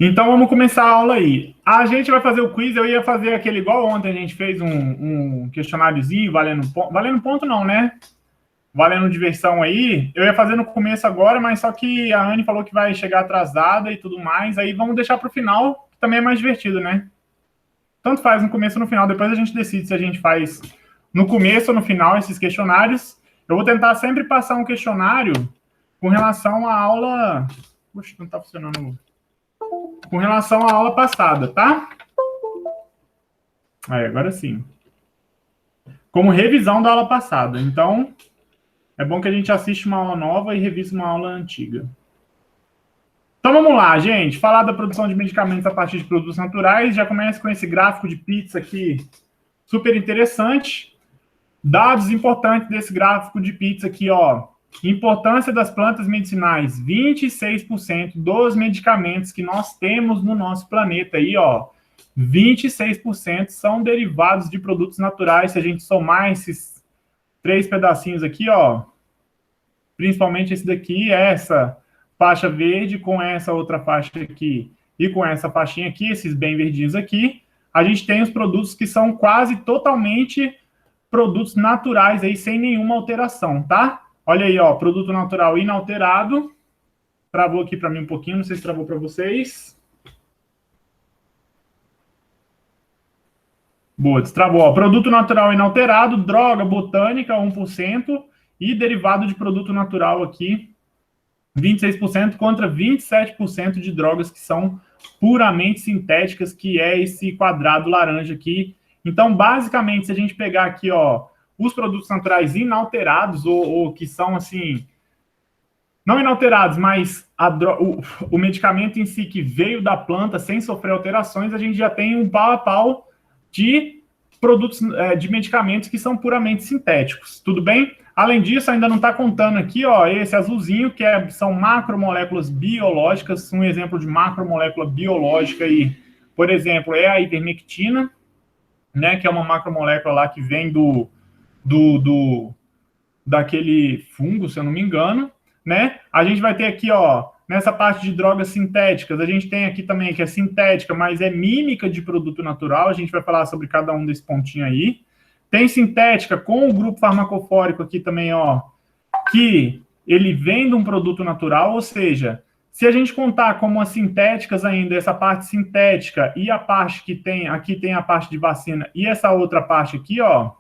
Então vamos começar a aula aí. A gente vai fazer o quiz, eu ia fazer aquele igual ontem, a gente fez um questionáriozinho, valendo ponto não, né? Valendo diversão aí. Eu ia fazer no começo agora, mas só que a Anne falou que vai chegar atrasada e tudo mais, aí vamos deixar para o final, que também é mais divertido, né? Tanto faz no começo ou no final, depois a gente decide se a gente faz no começo ou no final esses questionários. Eu vou tentar sempre passar um questionário com relação à aula... Poxa, não está funcionando com relação à aula passada, tá? Aí, agora sim. Como revisão da aula passada. Então, é bom que a gente assiste uma aula nova e revise uma aula antiga. Então, vamos lá, gente. Falar da produção de medicamentos a partir de produtos naturais. Já começa com esse gráfico de pizza aqui, super interessante. Dados importantes desse gráfico de pizza aqui, ó. Importância das plantas medicinais. 26% dos medicamentos que nós temos no nosso planeta aí, ó. 26% são derivados de produtos naturais. Se a gente somar esses 3 pedacinhos aqui, ó, principalmente esse daqui, essa faixa verde com essa outra faixa aqui e com essa faixinha aqui, esses bem verdinhos aqui, a gente tem os produtos que são quase totalmente produtos naturais aí, sem nenhuma alteração, tá? Olha aí, ó, produto natural inalterado. Travou aqui para mim um pouquinho, não sei se travou para vocês. Boa, destravou. Ó, produto natural inalterado, droga botânica, 1%, e derivado de produto natural aqui, 26% contra 27% de drogas que são puramente sintéticas, que é esse quadrado laranja aqui. Então, basicamente, se a gente pegar aqui, ó, os produtos naturais inalterados, ou que são, assim, não inalterados, mas o medicamento em si que veio da planta sem sofrer alterações, a gente já tem um pau a pau de produtos, de medicamentos que são puramente sintéticos, tudo bem? Além disso, ainda não está contando aqui, ó, esse azulzinho, que são macromoléculas biológicas. Um exemplo de macromolécula biológica aí, por exemplo, é a ivermectina, né, que é uma macromolécula lá que vem daquele fungo, se eu não me engano, né? A gente vai ter aqui, ó, nessa parte de drogas sintéticas, a gente tem aqui também que é sintética, mas é mímica de produto natural. A gente vai falar sobre cada um desse pontinho aí. Tem sintética com o grupo farmacofórico aqui também, ó, que ele vem de um produto natural, ou seja, se a gente contar como as sintéticas ainda, essa parte sintética e a parte que tem, aqui tem a parte de vacina e essa outra parte aqui, ó,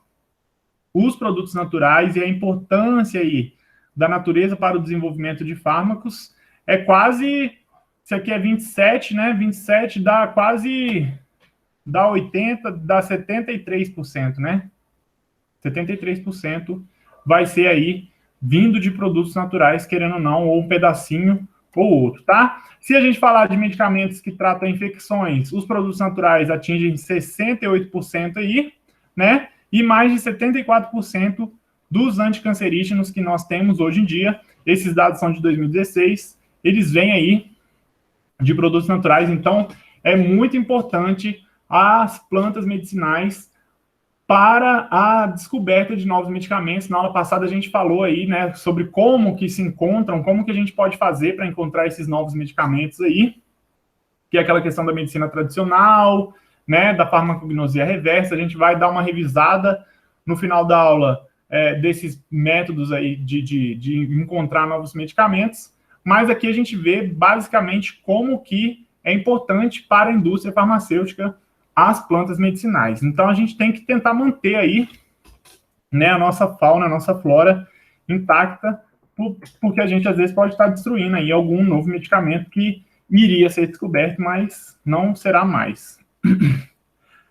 os produtos naturais e a importância aí da natureza para o desenvolvimento de fármacos é quase, isso aqui é 27, né? 27 dá quase, dá 80, dá 73%, né? 73% vai ser aí vindo de produtos naturais, querendo ou não, ou um pedacinho ou outro, tá? Se a gente falar de medicamentos que tratam infecções, os produtos naturais atingem 68% aí, né? E mais de 74% dos anticancerígenos que nós temos hoje em dia, esses dados são de 2016, eles vêm aí de produtos naturais, então é muito importante as plantas medicinais para a descoberta de novos medicamentos. Na aula passada a gente falou aí, né, sobre como que se encontram, como que a gente pode fazer para encontrar esses novos medicamentos aí, que é aquela questão da medicina tradicional, né, da farmacognosia reversa. A gente vai dar uma revisada no final da aula desses métodos aí de encontrar novos medicamentos, mas aqui a gente vê basicamente como que é importante para a indústria farmacêutica as plantas medicinais. Então a gente tem que tentar manter aí, né, a nossa fauna, a nossa flora intacta, porque a gente às vezes pode estar destruindo aí algum novo medicamento que iria ser descoberto, mas não será mais.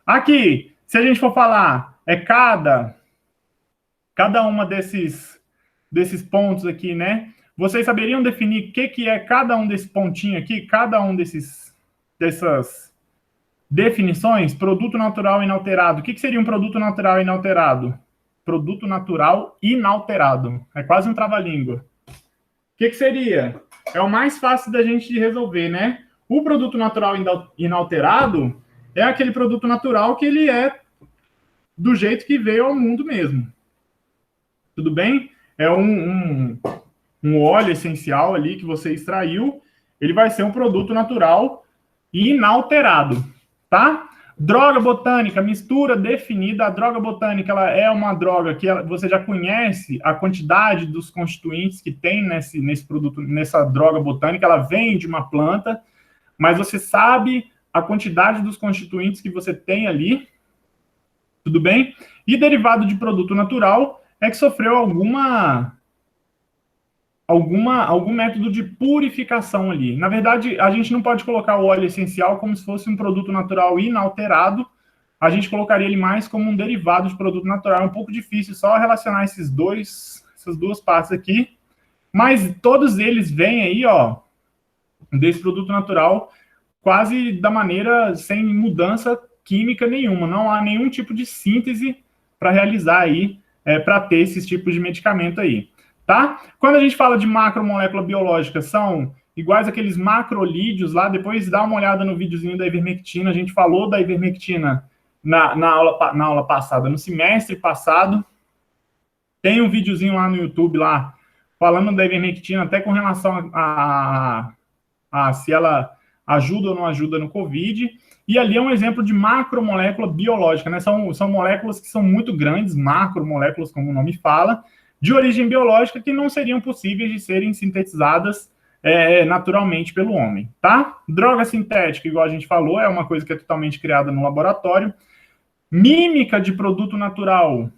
Aqui, se a gente for falar, cada uma desses pontos aqui, né? Vocês saberiam definir o que é cada um desses pontinhos aqui, cada um dessas definições? Produto natural inalterado. O que seria um produto natural inalterado? Produto natural inalterado. É quase um trava-língua. O que seria? É o mais fácil da gente resolver, né? O produto natural inalterado é aquele produto natural que ele é do jeito que veio ao mundo mesmo. Tudo bem? É um óleo essencial ali que você extraiu. Ele vai ser um produto natural inalterado, tá? Droga botânica, mistura definida. A droga botânica, ela é uma droga que você já conhece a quantidade dos constituintes que tem nesse produto, nessa droga botânica. Ela vem de uma planta, mas você sabe a quantidade dos constituintes que você tem ali, tudo bem? E derivado de produto natural é que sofreu algum método de purificação ali. Na verdade, a gente não pode colocar o óleo essencial como se fosse um produto natural inalterado. A gente colocaria ele mais como um derivado de produto natural. É um pouco difícil só relacionar essas duas partes aqui. Mas todos eles vêm aí, ó, desse produto natural quase da maneira sem mudança química nenhuma. Não há nenhum tipo de síntese para realizar aí, para ter esses tipos de medicamento aí. Tá? Quando a gente fala de macromolécula biológica, são iguais aqueles macrolídeos lá. Depois dá uma olhada no videozinho da ivermectina. A gente falou da ivermectina na aula passada, no semestre passado. Tem um videozinho lá no YouTube lá falando da ivermectina, até com relação a se ela ajuda ou não ajuda no COVID. E ali é um exemplo de macromolécula biológica, né? São moléculas que são muito grandes, macromoléculas, como o nome fala, de origem biológica, que não seriam possíveis de serem sintetizadas naturalmente pelo homem, tá? Droga sintética, igual a gente falou, é uma coisa que é totalmente criada no laboratório. Mímica de produto natural.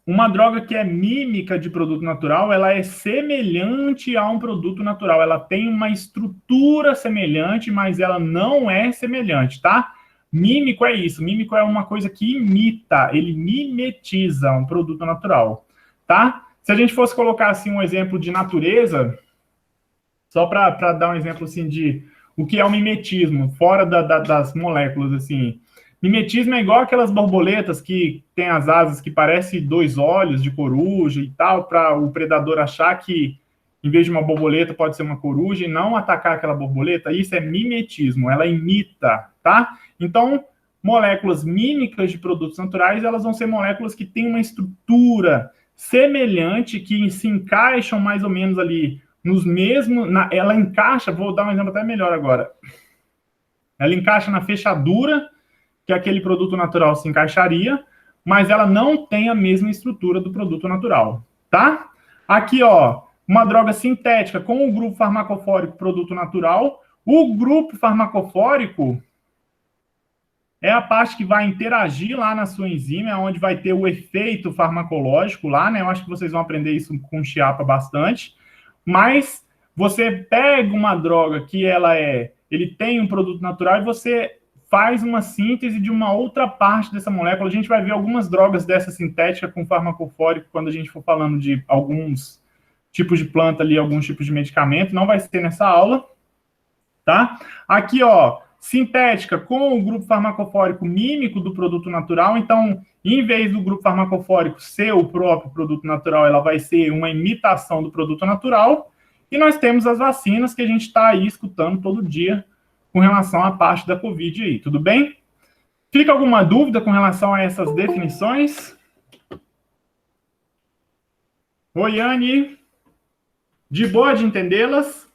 Uma droga que é mímica de produto natural, ela é semelhante a um produto natural. Ela tem uma estrutura semelhante, mas ela não é semelhante, tá? Mímico é isso. Mímico é uma coisa que imita, ele mimetiza um produto natural. Tá? Se a gente fosse colocar assim um exemplo de natureza, só para dar um exemplo assim de o que é o mimetismo, fora das moléculas, assim. Mimetismo é igual aquelas borboletas que tem as asas que parecem dois olhos de coruja e tal, para o predador achar que, em vez de uma borboleta, pode ser uma coruja e não atacar aquela borboleta. Isso é mimetismo, ela imita, tá? Então, moléculas mímicas de produtos naturais, elas vão ser moléculas que têm uma estrutura semelhante, que se encaixam mais ou menos ali nos mesmos... ela encaixa, vou dar um exemplo até melhor agora. Ela encaixa na fechadura que aquele produto natural se encaixaria, mas ela não tem a mesma estrutura do produto natural, tá? Aqui, ó, uma droga sintética com o grupo farmacofórico produto natural. O grupo farmacofórico é a parte que vai interagir lá na sua enzima, é onde vai ter o efeito farmacológico lá, né? Eu acho que vocês vão aprender isso com Chiapa bastante. Mas você pega uma droga que ele tem um produto natural e você faz uma síntese de uma outra parte dessa molécula. A gente vai ver algumas drogas dessa sintética com farmacofórico quando a gente for falando de alguns tipos de planta ali, alguns tipos de medicamento. Não vai ser nessa aula, tá? Aqui, ó, sintética com o grupo farmacofórico mímico do produto natural. Então, em vez do grupo farmacofórico ser o próprio produto natural, ela vai ser uma imitação do produto natural. E nós temos as vacinas que a gente está aí escutando todo dia com relação à parte da Covid aí, tudo bem? Fica alguma dúvida com relação a essas definições? Oi, Anne. De boa de entendê-las?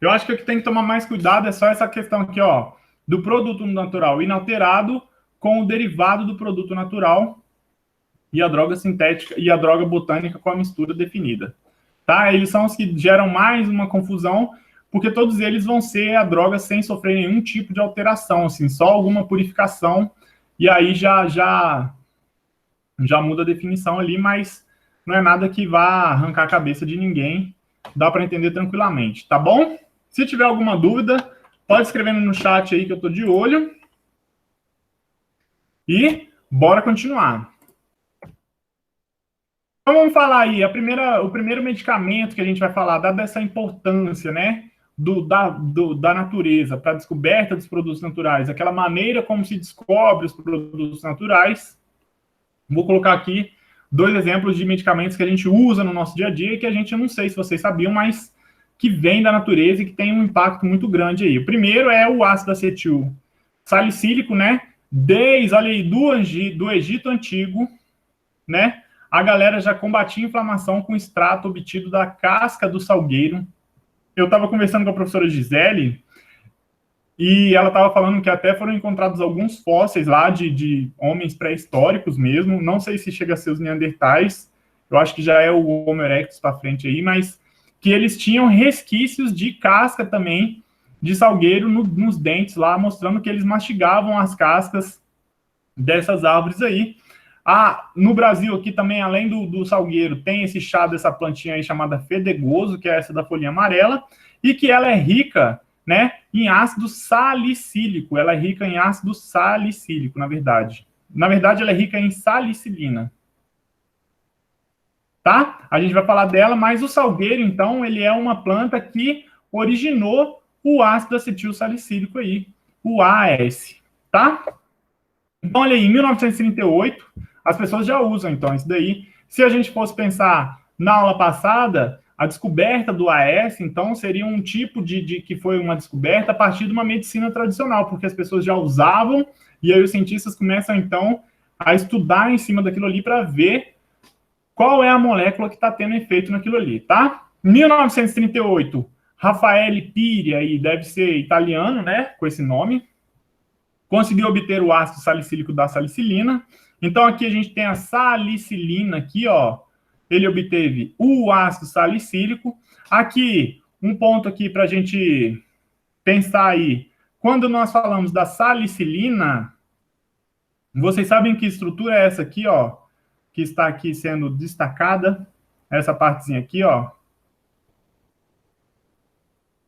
Eu acho que o que tem que tomar mais cuidado é só essa questão aqui, ó, do produto natural inalterado com o derivado do produto natural e a droga sintética e a droga botânica com a mistura definida. Tá? Eles são os que geram mais uma confusão, porque todos eles vão ser a droga sem sofrer nenhum tipo de alteração, assim, só alguma purificação, e aí já muda a definição ali, mas não é nada que vá arrancar a cabeça de ninguém, dá para entender tranquilamente, tá bom? Se tiver alguma dúvida, pode escrever no chat aí que eu estou de olho. E bora continuar. Então vamos falar aí, o primeiro medicamento que a gente vai falar, dada essa importância, né, da natureza para a descoberta dos produtos naturais, aquela maneira como se descobre os produtos naturais. Vou colocar aqui 2 exemplos de medicamentos que a gente usa no nosso dia a dia e que a gente, eu não sei se vocês sabiam, mas que vem da natureza e que tem um impacto muito grande aí. O primeiro é o ácido acetil salicílico, né, olha aí, do Egito Antigo, né, a galera já combatia a inflamação com extrato obtido da casca do salgueiro. Eu estava conversando com a professora Gisele, e ela estava falando que até foram encontrados alguns fósseis lá de homens pré-históricos mesmo. Não sei se chega a ser os neandertais, eu acho que já é o Homo erectus para frente aí, mas que eles tinham resquícios de casca também de salgueiro nos dentes lá, mostrando que eles mastigavam as cascas dessas árvores aí. No Brasil aqui também, além do salgueiro, tem esse chá dessa plantinha aí chamada fedegoso, que é essa da folhinha amarela, e que ela é rica, né, em ácido salicílico. Ela é rica em ácido salicílico, na verdade. Na verdade, ela é rica em salicilina. Tá? A gente vai falar dela, mas o salgueiro, então, ele é uma planta que originou o ácido acetil salicílico aí, o AS, tá? Então, olha aí, em 1938, as pessoas já usam, então, isso daí. Se a gente fosse pensar na aula passada, a descoberta do AS, então, seria um tipo de que foi uma descoberta a partir de uma medicina tradicional, porque as pessoas já usavam, e aí os cientistas começam, então, a estudar em cima daquilo ali para ver qual é a molécula que está tendo efeito naquilo ali, tá? 1938, Raffaele Piri, aí deve ser italiano, né, com esse nome, conseguiu obter o ácido salicílico da salicilina. Então, aqui a gente tem a salicilina aqui, ó, ele obteve o ácido salicílico. Aqui, um ponto aqui para a gente pensar aí, quando nós falamos da salicilina, vocês sabem que estrutura é essa aqui, ó, que está aqui sendo destacada, essa partezinha aqui, ó.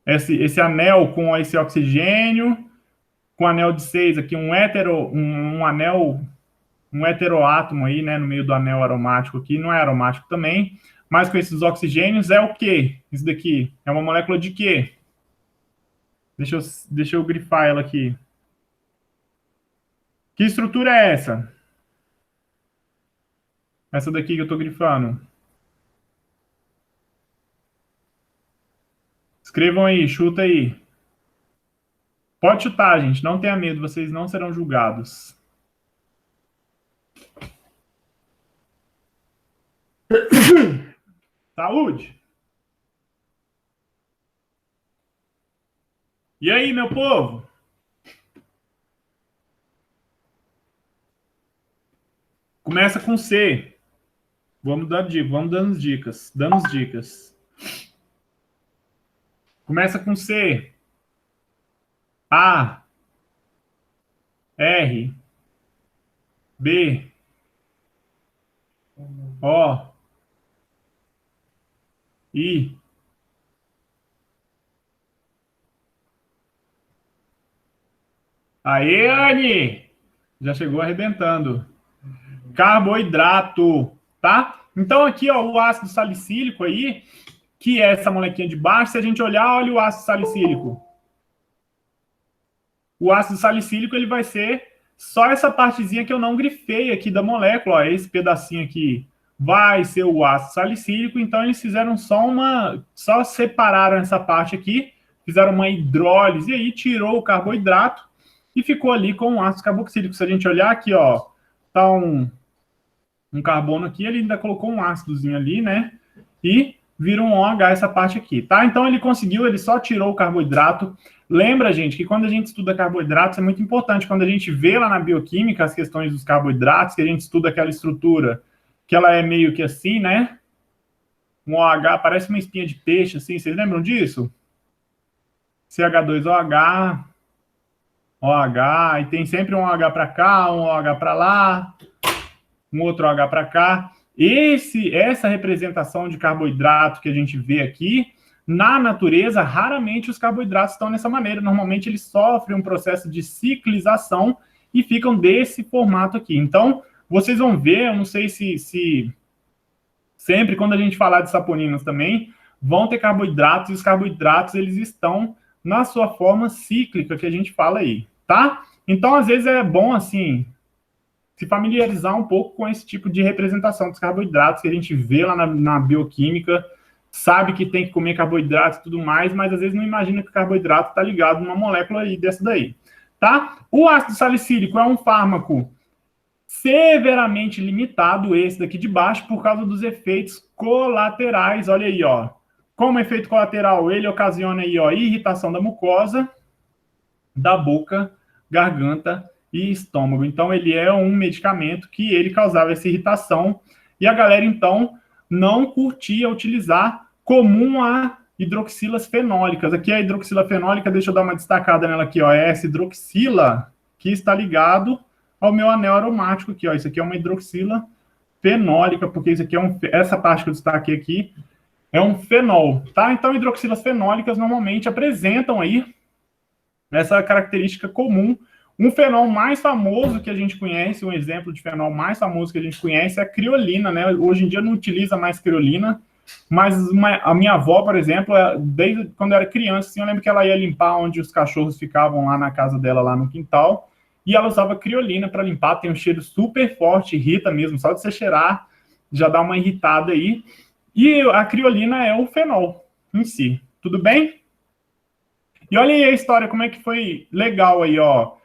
Esse anel com esse oxigênio, com anel de 6 aqui, um heteroátomo aí, né, no meio do anel aromático aqui, não é aromático também, mas com esses oxigênios é o quê? Isso daqui é uma molécula de quê? Deixa eu grifar ela aqui. Que estrutura é essa? Essa daqui que eu tô grifando. Escrevam aí, chuta aí. Pode chutar, gente, não tenha medo, vocês não serão julgados. Saúde! E aí, meu povo? Começa com C. Vamos dando dicas. Começa com C. A. R. B. O. I. Aê, Anne! Já chegou arrebentando. Carboidrato, tá? Então aqui, ó, o ácido salicílico aí, que é essa molequinha de baixo, se a gente olhar, olha o ácido salicílico. O ácido salicílico, ele vai ser só essa partezinha que eu não grifei aqui da molécula, ó, esse pedacinho aqui vai ser o ácido salicílico, então eles fizeram só separaram essa parte aqui, fizeram uma hidrólise aí, tirou o carboidrato e ficou ali com o ácido carboxílico. Se a gente olhar aqui, ó, tá um carbono aqui, ele ainda colocou um ácidozinho ali, né? E vira um OH essa parte aqui, tá? Então ele só tirou o carboidrato. Lembra, gente, que quando a gente estuda carboidratos é muito importante, quando a gente vê lá na bioquímica as questões dos carboidratos, que a gente estuda aquela estrutura, que ela é meio que assim, né? Um OH parece uma espinha de peixe, assim, vocês lembram disso? CH2OH, OH, e tem sempre um OH para cá, um OH para lá, um outro OH para cá. Essa representação de carboidrato que a gente vê aqui, na natureza, raramente os carboidratos estão nessa maneira. Normalmente eles sofrem um processo de ciclização e ficam desse formato aqui. Então, vocês vão ver, eu não sei se sempre quando a gente falar de saponinas também, vão ter carboidratos, e os carboidratos eles estão na sua forma cíclica que a gente fala aí, tá? Então, às vezes é bom, assim, se familiarizar um pouco com esse tipo de representação dos carboidratos que a gente vê lá na bioquímica, sabe que tem que comer carboidrato e tudo mais, mas às vezes não imagina que o carboidrato está ligado numa molécula aí dessa daí, tá? O ácido salicílico é um fármaco severamente limitado, esse daqui de baixo, por causa dos efeitos colaterais. Olha aí, ó. Como efeito colateral, ele ocasiona aí, ó, irritação da mucosa, da boca, garganta e estômago. Então, ele é um medicamento que ele causava essa irritação. E a galera, então, não curtia utilizar, comum a hidroxilas fenólicas. Aqui a hidroxila fenólica, deixa eu dar uma destacada nela aqui, ó. É essa hidroxila que está ligado ao meu anel aromático aqui, ó. Isso aqui é uma hidroxila fenólica, porque isso aqui é essa parte que eu destaquei aqui é um fenol, tá? Então, hidroxilas fenólicas normalmente apresentam aí essa característica comum. Um fenol mais famoso que a gente conhece, um exemplo de fenol mais famoso que a gente conhece é a criolina, né? Hoje em dia não utiliza mais criolina, mas a minha avó, por exemplo, desde quando eu era criança, assim, eu lembro que ela ia limpar onde os cachorros ficavam lá na casa dela, lá no quintal, e ela usava criolina para limpar, tem um cheiro super forte, irrita mesmo, só de você cheirar já dá uma irritada aí. E a criolina é o fenol em si, tudo bem? E olha aí a história, como é que foi legal aí, ó.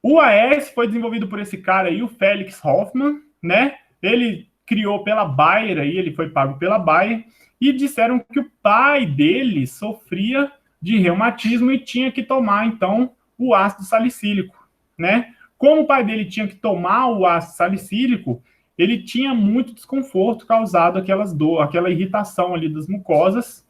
O AS foi desenvolvido por esse cara aí, o Felix Hoffmann, né? Ele criou pela Bayer aí, ele foi pago pela Bayer, e disseram que o pai dele sofria de reumatismo e tinha que tomar, então, o ácido salicílico, né? Como o pai dele tinha que tomar o ácido salicílico, ele tinha muito desconforto causado aquela irritação ali das mucosas,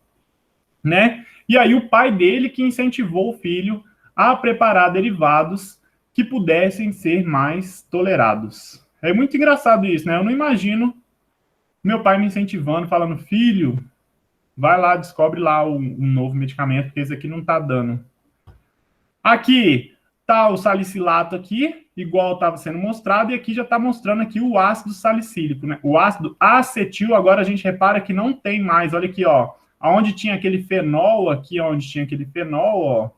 né? E aí o pai dele que incentivou o filho a preparar derivados que pudessem ser mais tolerados. É muito engraçado isso, né? Eu não imagino meu pai me incentivando, falando, filho, vai lá, descobre lá um novo medicamento, porque esse aqui não tá dando. Aqui tá o salicilato aqui, igual estava sendo mostrado, e aqui já está mostrando aqui o ácido salicílico, né? O ácido acetil, agora a gente repara que não tem mais, olha aqui, ó, onde tinha aquele fenol, aqui onde tinha aquele fenol, ó,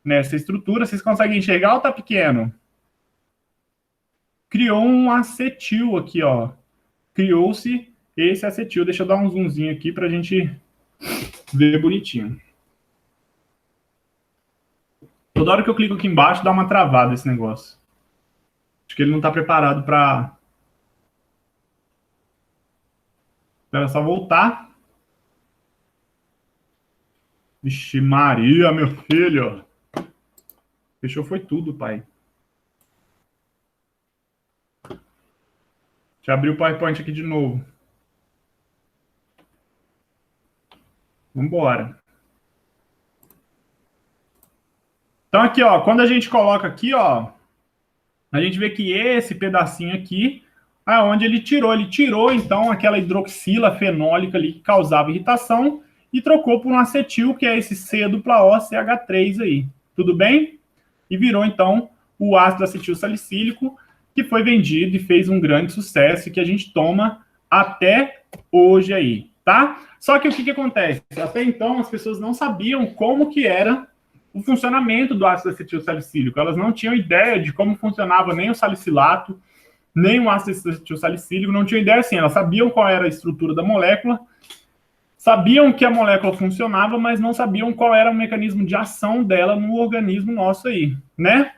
nessa estrutura, vocês conseguem enxergar ou tá pequeno? Criou um acetil aqui, ó. Criou-se esse acetil. Deixa eu dar um zoomzinho aqui para a gente ver bonitinho. Toda hora que eu clico aqui embaixo, dá uma travada esse negócio. Acho que ele não está preparado para... Espera só voltar. Vixe Maria, meu filho. Fechou foi tudo, pai. Deixa eu abrir o PowerPoint aqui de novo. Vamos embora. Então aqui, ó, quando a gente coloca aqui, ó, a gente vê que esse pedacinho aqui é onde ele tirou então aquela hidroxila fenólica ali que causava irritação e trocou por um acetil, que é esse C-O-CH3 aí. Tudo bem? E virou então o ácido acetil salicílico, que foi vendido e fez um grande sucesso e que a gente toma até hoje aí, tá? Só que o que acontece? Até então as pessoas não sabiam como que era o funcionamento do ácido acetil salicílico. Elas não tinham ideia de como funcionava nem o salicilato, nem o ácido acetil salicílico, não tinham ideia assim. Elas sabiam qual era a estrutura da molécula, sabiam que a molécula funcionava, mas não sabiam qual era o mecanismo de ação dela no organismo nosso aí, né?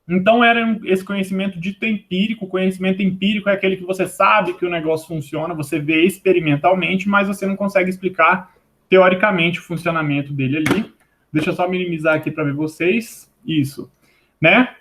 Então, era esse conhecimento dito empírico. O conhecimento empírico é aquele que você sabe que o negócio funciona, você vê experimentalmente, mas você não consegue explicar teoricamente o funcionamento dele ali. Deixa eu só minimizar aqui para ver vocês. Isso, né?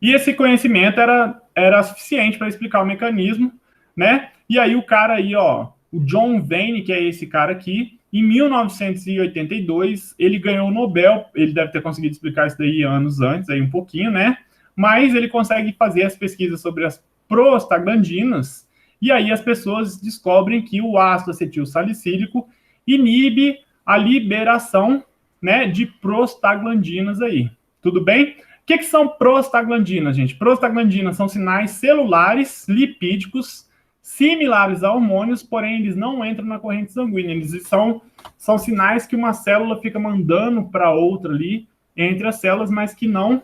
E esse conhecimento era suficiente para explicar o mecanismo, né? E aí o cara aí, ó, o John Vane, que é esse cara aqui, em 1982, ele ganhou o Nobel. Ele deve ter conseguido explicar isso daí anos antes, aí um pouquinho, né? Mas ele consegue fazer as pesquisas sobre as prostaglandinas, e aí as pessoas descobrem que o ácido acetil salicílico inibe a liberação, né, de prostaglandinas aí. Tudo bem? O que são prostaglandinas, gente? Prostaglandinas são sinais celulares lipídicos similares a hormônios, porém eles não entram na corrente sanguínea. Eles são sinais que uma célula fica mandando para outra ali, entre as células, mas que não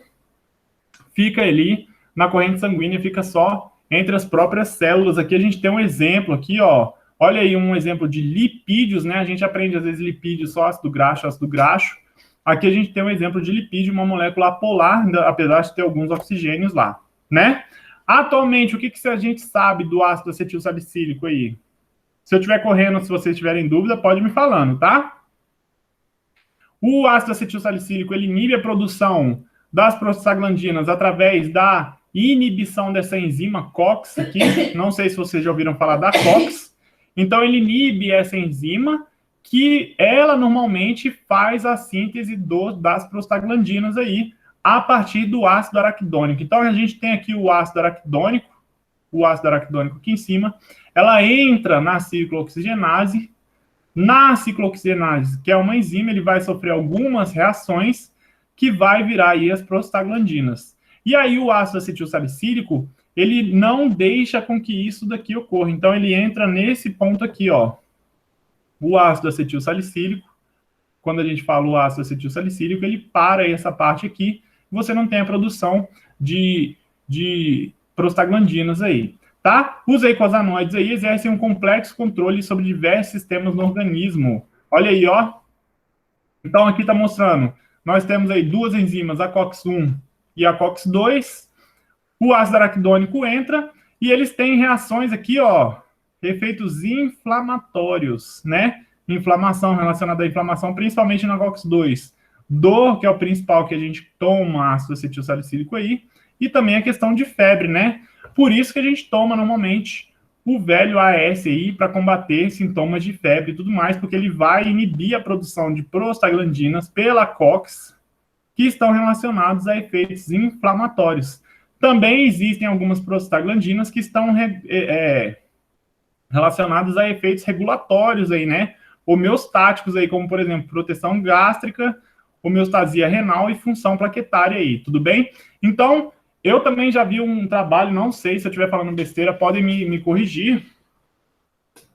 fica ali na corrente sanguínea, fica só entre as próprias células. Aqui a gente tem um exemplo aqui, ó. Olha aí um exemplo de lipídios, né? A gente aprende às vezes lipídios só ácido graxo, ácido graxo. Aqui a gente tem um exemplo de lipídio, uma molécula apolar, apesar de ter alguns oxigênios lá, né? Atualmente, o que a gente sabe do ácido acetil salicílico aí? Se eu estiver correndo, se vocês tiverem dúvida, pode me falando, tá? O ácido acetil salicílico, ele inibe a produção das prostaglandinas através da inibição dessa enzima COX aqui. Não sei se vocês já ouviram falar da COX. Então, ele inibe essa enzima que ela normalmente faz a síntese das prostaglandinas aí a partir do ácido araquidônico. Então, a gente tem aqui o ácido araquidônico aqui em cima. Ela entra na ciclooxigenase. Na ciclooxigenase, que é uma enzima, ele vai sofrer algumas reações que vai virar aí as prostaglandinas. E aí o ácido acetilsalicílico, ele não deixa com que isso daqui ocorra. Então ele entra nesse ponto aqui, ó. O ácido acetilsalicílico, quando a gente fala o ácido acetilsalicílico, ele para aí essa parte aqui, você não tem a produção de prostaglandinas aí. Tá? Os eicosanoides aí exercem um complexo controle sobre diversos sistemas no organismo. Olha aí, ó. Então, aqui está mostrando, nós temos aí duas enzimas, a COX-1 e a COX-2. O ácido araquidônico entra e eles têm reações aqui, ó, efeitos inflamatórios, né? Inflamação relacionada à inflamação, principalmente na COX-2. Dor, que é o principal que a gente toma ácido acetilsalicílico aí, e também a questão de febre, né? Por isso que a gente toma normalmente o velho AS aí para combater sintomas de febre e tudo mais, porque ele vai inibir a produção de prostaglandinas pela COX, que estão relacionados a efeitos inflamatórios. Também existem algumas prostaglandinas que estão relacionadas a efeitos regulatórios aí, né? Homeostáticos aí, como, por exemplo, proteção gástrica, homeostasia renal e função plaquetária aí, tudo bem? Então, eu também já vi um trabalho, não sei se eu estiver falando besteira, podem me corrigir,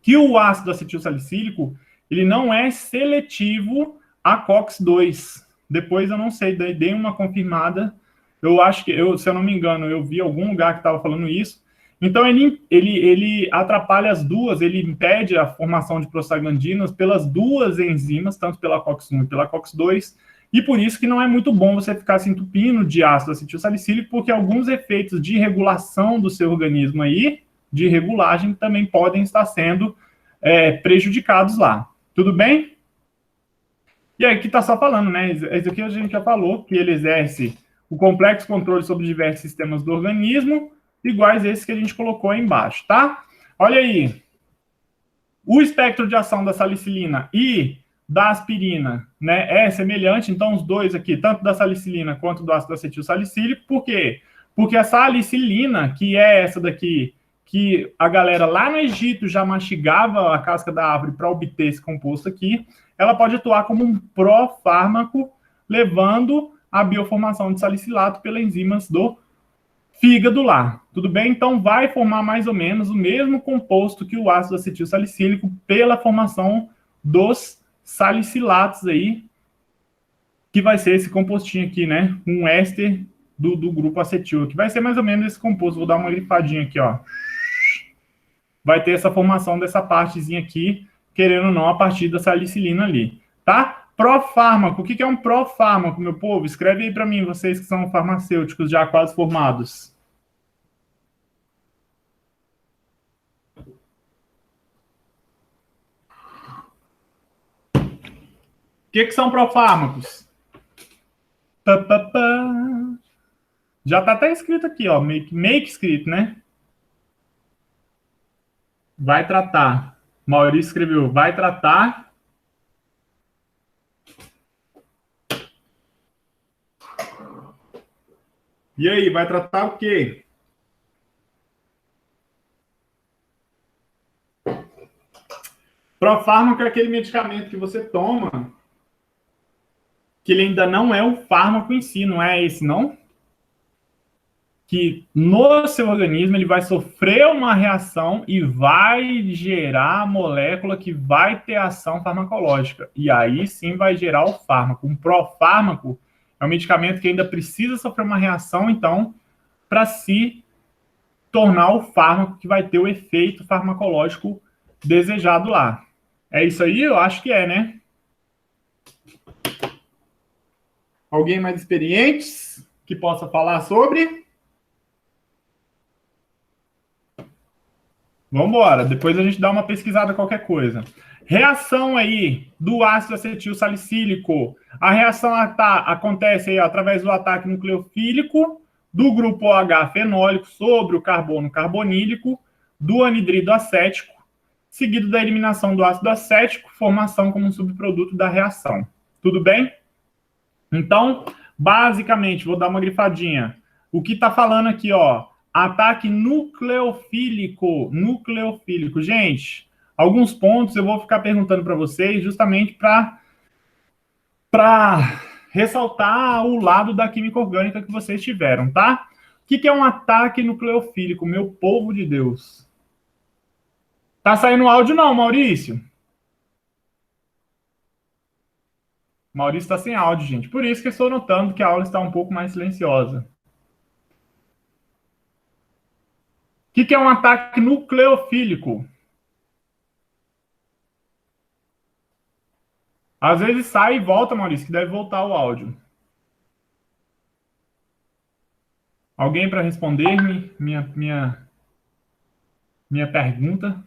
que o ácido acetilsalicílico, ele não é seletivo a COX-2. Depois eu não sei, dei uma confirmada, eu acho que, se eu não me engano, eu vi algum lugar que estava falando isso. Então, ele atrapalha as duas, ele impede a formação de prostaglandinas pelas duas enzimas, tanto pela COX-1 e pela COX-2, e por isso que não é muito bom você ficar se entupindo de ácido acetilsalicílico, porque alguns efeitos de regulação do seu organismo aí, de regulagem, também podem estar sendo prejudicados lá. Tudo bem? E aí, aqui está só falando, né? Isso aqui a gente já falou, que ele exerce o complexo controle sobre diversos sistemas do organismo, iguais a esses que a gente colocou aí embaixo, tá? Olha aí. O espectro de ação da salicilina e da aspirina, né, é semelhante, então os dois aqui, tanto da salicilina quanto do ácido acetilsalicílico, por quê? Porque a salicilina, que é essa daqui, que a galera lá no Egito já mastigava a casca da árvore para obter esse composto aqui, ela pode atuar como um pró-fármaco, levando a bioformação de salicilato pelas enzimas do fígado lá, tudo bem? Então vai formar mais ou menos o mesmo composto que o ácido acetilsalicílico pela formação dos salicilatos aí, que vai ser esse compostinho aqui, né? Um éster do grupo acetil, que vai ser mais ou menos esse composto. Vou dar uma grifadinha aqui, ó. Vai ter essa formação dessa partezinha aqui, querendo ou não, a partir da salicilina ali, tá? Pró-fármaco. O que é um pró-fármaco, meu povo? Escreve aí para mim, vocês que são farmacêuticos já quase formados. O que são pró-fármacos? Já está até escrito aqui, ó, make escrito, né? Vai tratar. Maurício escreveu, vai tratar. E aí, vai tratar o quê? Profármaco é aquele medicamento que você toma, que ele ainda não é o fármaco em si, não é esse, não? Que no seu organismo ele vai sofrer uma reação e vai gerar a molécula que vai ter ação farmacológica. E aí sim vai gerar o fármaco. Um profármaco é um medicamento que ainda precisa sofrer uma reação, então, para se tornar o fármaco que vai ter o efeito farmacológico desejado lá. É isso aí? Eu acho que é, né? Alguém mais experiente que possa falar sobre? Vamos embora. Depois a gente dá uma pesquisada qualquer coisa. Reação aí do ácido acetil salicílico. A reação acontece aí através do ataque nucleofílico do grupo OH fenólico sobre o carbono carbonílico do anidrido acético, seguido da eliminação do ácido acético, formação como um subproduto da reação. Tudo bem? Então, basicamente, vou dar uma grifadinha. O que está falando aqui, ó, ataque nucleofílico. Nucleofílico. Gente, alguns pontos eu vou ficar perguntando para vocês justamente para ressaltar o lado da química orgânica que vocês tiveram, tá? O que é um ataque nucleofílico, meu povo de Deus? Tá saindo áudio não, Maurício? Maurício está sem áudio, gente. Por isso que eu estou notando que a aula está um pouco mais silenciosa. O que é um ataque nucleofílico? Às vezes sai e volta, Maurício, que deve voltar o áudio. Alguém para responder-me minha pergunta?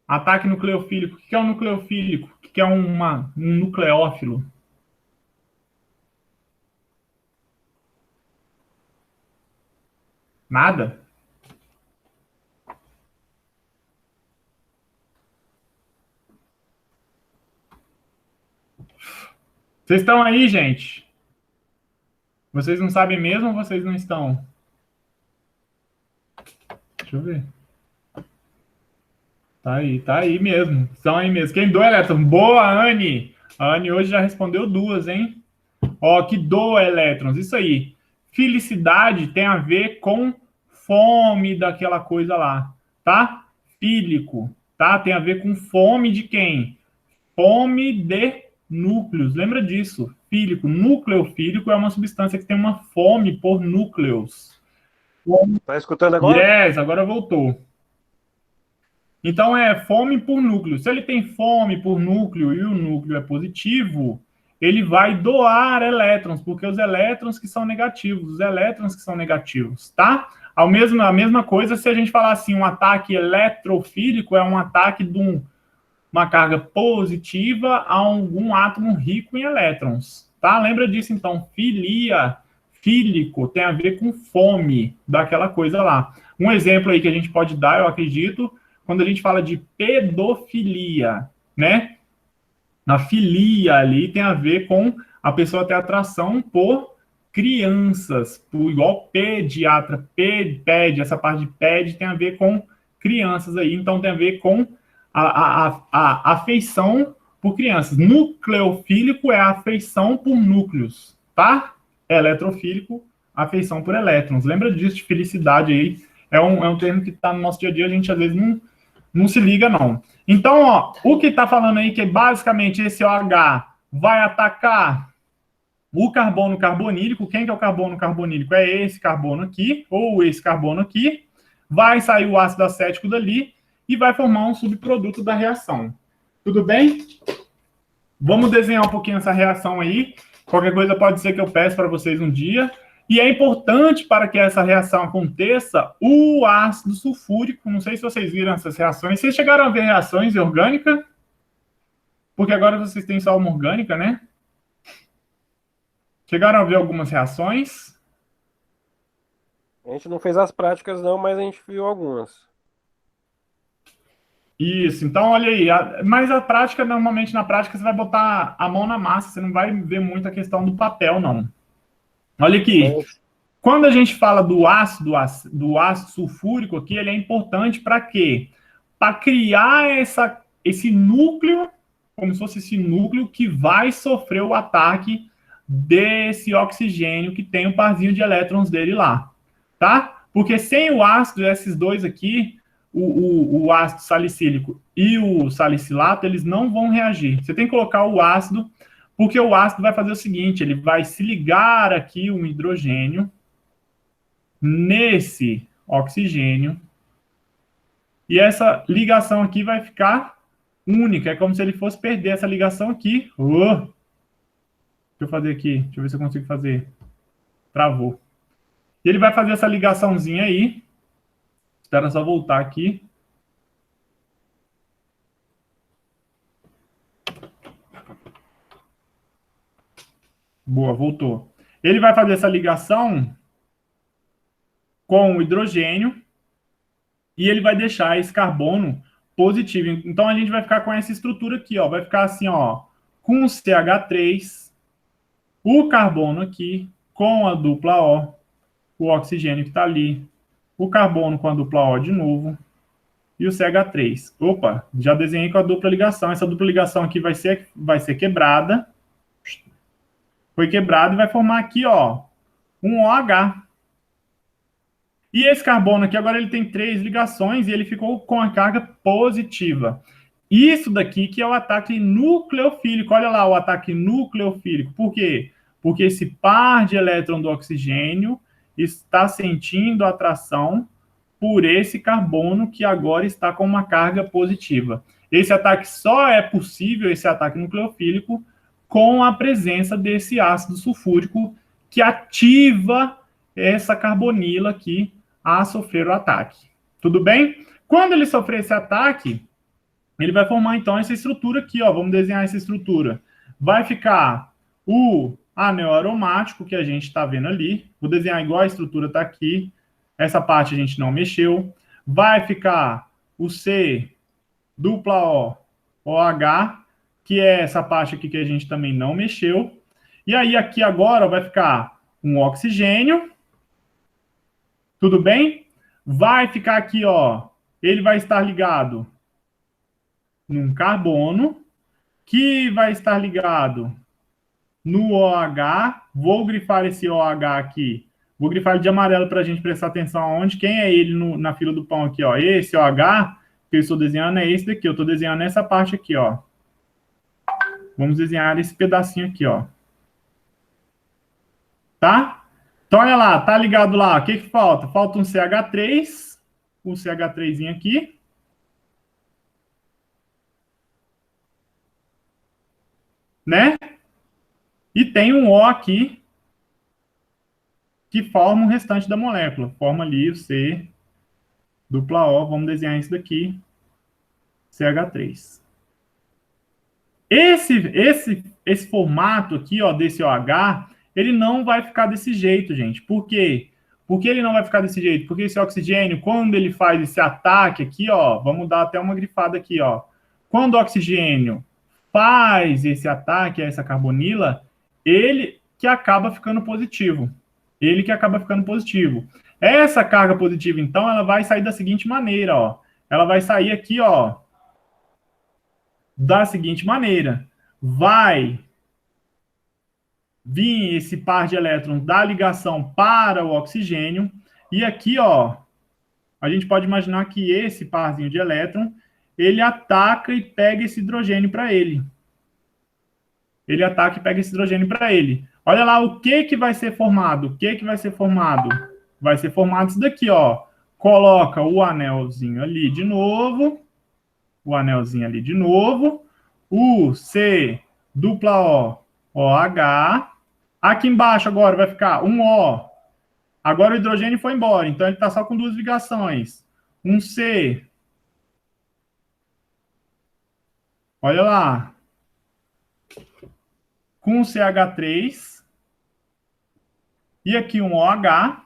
Ataque nucleofílico. O que é um nucleofílico? O que é um nucleófilo? Nada? Vocês estão aí, gente? Vocês não sabem mesmo ou vocês não estão? Deixa eu ver. Tá aí mesmo. Estão aí mesmo. Quem doa, elétron? Boa, Anne! A Anne hoje já respondeu duas, hein? Ó, que doa elétrons. Isso aí. Felicidade tem a ver com fome daquela coisa lá, tá? Fílico, tá? Tem a ver com fome de quem? Fome de núcleos. Lembra disso? Fílico. Nucleofílico é uma substância que tem uma fome por núcleos. Tá escutando agora? Yes, agora voltou. Então, é fome por núcleo. Se ele tem fome por núcleo e o núcleo é positivo, ele vai doar elétrons, porque os elétrons que são negativos, tá? A mesma coisa se a gente falar assim, um ataque eletrofílico é um ataque de uma carga positiva a algum átomo rico em elétrons, tá? Lembra disso, então, fílico, tem a ver com fome daquela coisa lá. Um exemplo aí que a gente pode dar, eu acredito, quando a gente fala de pedofilia, né? A filia ali tem a ver com a pessoa ter atração por crianças, igual pediatra, pede, essa parte de pede tem a ver com crianças aí, então tem a ver com a afeição por crianças. Nucleofílico é a afeição por núcleos, tá? Eletrofílico, afeição por elétrons. Lembra disso de felicidade aí? É um termo que está no nosso dia a dia, a gente às vezes não se liga, não. Então, ó, o que está falando aí que basicamente esse OH vai atacar o carbono carbonílico. Quem que é o carbono carbonílico? É esse carbono aqui, ou esse carbono aqui. Vai sair o ácido acético dali e vai formar um subproduto da reação. Tudo bem? Vamos desenhar um pouquinho essa reação aí. Qualquer coisa pode ser que eu peça para vocês um dia. E é importante para que essa reação aconteça o ácido sulfúrico. Não sei se vocês viram essas reações. Vocês chegaram a ver reações orgânicas? Porque agora vocês têm só uma orgânica, né? Chegaram a ver algumas reações? A gente não fez as práticas não, mas a gente viu algumas. Isso, então olha aí. Mas a prática, normalmente na prática, você vai botar a mão na massa, você não vai ver muito a questão do papel, não. Olha aqui. Mas Quando a gente fala do ácido sulfúrico aqui, ele é importante para quê? Para criar esse núcleo, como se fosse esse núcleo que vai sofrer o ataque desse oxigênio que tem um parzinho de elétrons dele lá, tá? Porque sem o ácido, esses dois aqui, o ácido salicílico e o salicilato, eles não vão reagir. Você tem que colocar o ácido, porque o ácido vai fazer o seguinte, ele vai se ligar aqui um hidrogênio nesse oxigênio, e essa ligação aqui vai ficar única, é como se ele fosse perder essa ligação aqui. Deixa eu fazer aqui, deixa eu ver se eu consigo fazer. Travou. E ele vai fazer essa ligaçãozinha aí, Espera só voltar aqui. Boa, voltou. Ele vai fazer essa ligação com o hidrogênio e ele vai deixar esse carbono positivo. Então, a gente vai ficar com essa estrutura aqui, ó. Vai ficar assim, ó, com o CH3, o carbono aqui, com a dupla O, o oxigênio que está ali, o carbono com a dupla O de novo, e o CH3. Opa, já desenhei com a dupla ligação. Essa dupla ligação aqui vai ser quebrada. Foi quebrado e vai formar aqui, ó, um OH. E esse carbono aqui, agora ele tem 3 ligações e ele ficou com a carga positiva. Isso daqui que é o ataque nucleofílico. Olha lá o ataque nucleofílico. Por quê? Porque esse par de elétron do oxigênio está sentindo atração por esse carbono que agora está com uma carga positiva. Esse ataque só é possível, esse ataque nucleofílico, com a presença desse ácido sulfúrico que ativa essa carbonila aqui a sofrer o ataque. Tudo bem? Quando ele sofrer esse ataque, ele vai formar, então, essa estrutura aqui, ó. Vamos desenhar essa estrutura. Vai ficar o anel aromático, que a gente está vendo ali. Vou desenhar igual a estrutura está aqui. Essa parte a gente não mexeu. Vai ficar o C, dupla O, OH, que é essa parte aqui que a gente também não mexeu. E aí, aqui agora, vai ficar um oxigênio. Tudo bem? Vai ficar aqui, ó. Ele vai estar ligado num carbono, que vai estar ligado no OH. Vou grifar esse OH aqui. Vou grifar ele de amarelo para a gente prestar atenção aonde. Quem é ele na fila do pão aqui, ó? Esse OH que eu estou desenhando é esse daqui. Eu estou desenhando essa parte aqui, ó. Vamos desenhar esse pedacinho aqui, ó. Tá? Então, olha lá, tá ligado lá. O que que falta? Falta um CH3. Um CH3zinho aqui. Né? E tem um O aqui que forma o restante da molécula. Forma ali o C, dupla O. Vamos desenhar isso daqui. CH3. Esse formato aqui, ó, desse OH, ele não vai ficar desse jeito, gente. Por quê? Por que ele não vai ficar desse jeito? Porque esse oxigênio, quando ele faz esse ataque aqui, ó, vamos dar até uma grifada aqui, ó. Quando o oxigênio faz esse ataque a essa carbonila, ele que acaba ficando positivo. Ele que acaba ficando positivo. Essa carga positiva, então, ela vai sair da seguinte maneira, ó. Ela vai sair aqui, ó, da seguinte maneira. Vai vir esse par de elétrons da ligação para o oxigênio. E aqui, ó, a gente pode imaginar que esse parzinho de elétron, ele ataca e pega esse hidrogênio para ele. Ele ataca e pega esse hidrogênio para ele. Olha lá o que vai ser formado. O que vai ser formado? Vai ser formado isso daqui, ó. Coloca o anelzinho ali de novo. O anelzinho ali de novo. O C, dupla O, OH. Aqui embaixo agora vai ficar um O. Agora o hidrogênio foi embora, então ele está só com 2 ligações. Um C. Olha lá. Com CH3. E aqui um OH.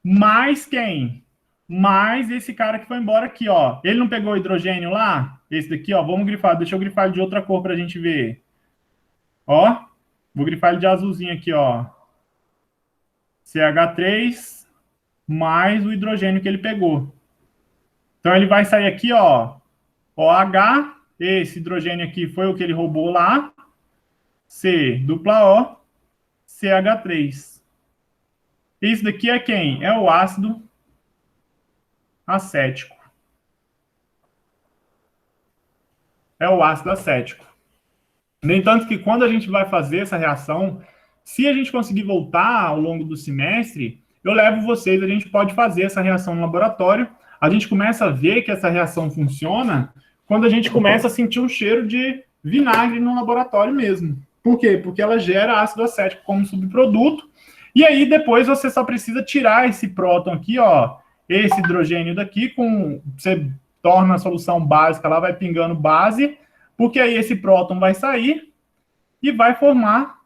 Mais quem? Mais esse cara que foi embora aqui, ó. Ele não pegou o hidrogênio lá? Esse daqui, ó. Vamos grifar. Deixa eu grifar ele de outra cor para a gente ver. Ó. Vou grifar ele de azulzinho aqui, ó. CH3 mais o hidrogênio que ele pegou. Então, ele vai sair aqui, ó. OH. Esse hidrogênio aqui foi o que ele roubou lá. C, dupla O, CH3. Isso daqui é quem? É o ácido acético. É o ácido acético. No entanto, que quando a gente vai fazer essa reação, se a gente conseguir voltar ao longo do semestre, eu levo vocês, a gente pode fazer essa reação no laboratório. A gente começa a ver que essa reação funciona quando a gente começa a sentir um cheiro de vinagre no laboratório mesmo. Por quê? Porque ela gera ácido acético como subproduto. E aí, depois, você só precisa tirar esse próton aqui, ó, esse hidrogênio daqui, você torna a solução básica lá, vai pingando base, porque aí esse próton vai sair e vai formar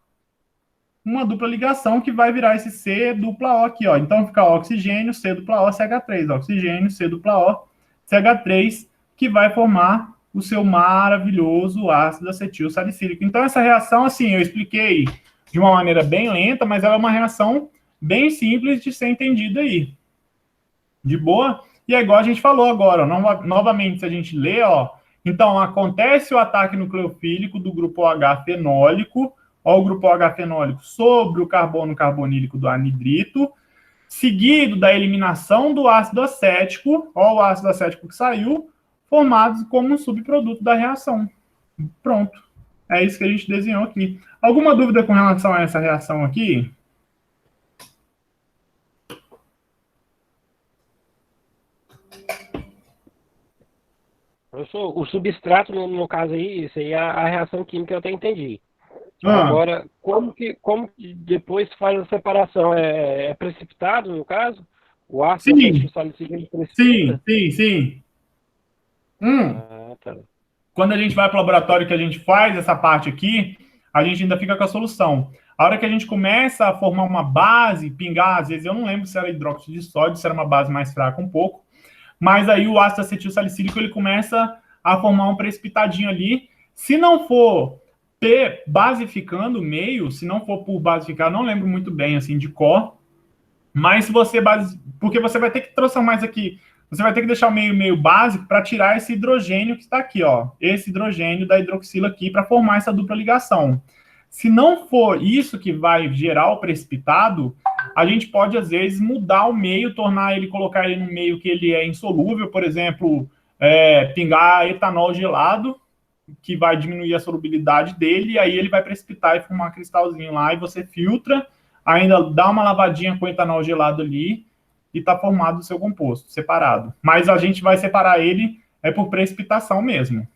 uma dupla ligação que vai virar esse C dupla O aqui, ó. Então fica oxigênio, C dupla O, CH3, oxigênio, C dupla O, CH3, que vai formar o seu maravilhoso ácido acetil salicílico. Então essa reação, assim, eu expliquei de uma maneira bem lenta, mas ela é uma reação bem simples de ser entendida aí. De boa? E é igual a gente falou agora, ó, novamente, se a gente lê, ó, então acontece o ataque nucleofílico do grupo OH fenólico, ó, o grupo OH fenólico sobre o carbono carbonílico do anidrito, seguido da eliminação do ácido acético, ó, o ácido acético que saiu, formados como um subproduto da reação. Pronto. É isso que a gente desenhou aqui. Alguma dúvida com relação a essa reação aqui? Professor, o substrato, no caso aí, isso aí é a reação química, eu até entendi. Agora, como que depois faz a separação? É precipitado, no caso? O ácido acetil salicílico precipita? Sim. Tá. Quando a gente vai para o laboratório que a gente faz essa parte aqui, a gente ainda fica com a solução. A hora que a gente começa a formar uma base, pingar, às vezes eu não lembro se era hidróxido de sódio, se era uma base mais fraca um pouco, mas aí o ácido acetil salicílico ele começa a formar um precipitadinho ali. Se não for basificando o meio, se não for por basificar, não lembro muito bem assim de cor, mas se você porque você vai ter que transformar isso aqui, você vai ter que deixar o meio básico para tirar esse hidrogênio que está aqui, ó, esse hidrogênio da hidroxila aqui para formar essa dupla ligação. Se não for isso que vai gerar o precipitado, a gente pode, às vezes, mudar o meio, colocar ele num meio que ele é insolúvel, por exemplo, pingar etanol gelado, que vai diminuir a solubilidade dele, e aí ele vai precipitar e formar um cristalzinho lá, e você filtra, ainda dá uma lavadinha com etanol gelado ali, e está formado o seu composto, separado. Mas a gente vai separar ele por precipitação mesmo.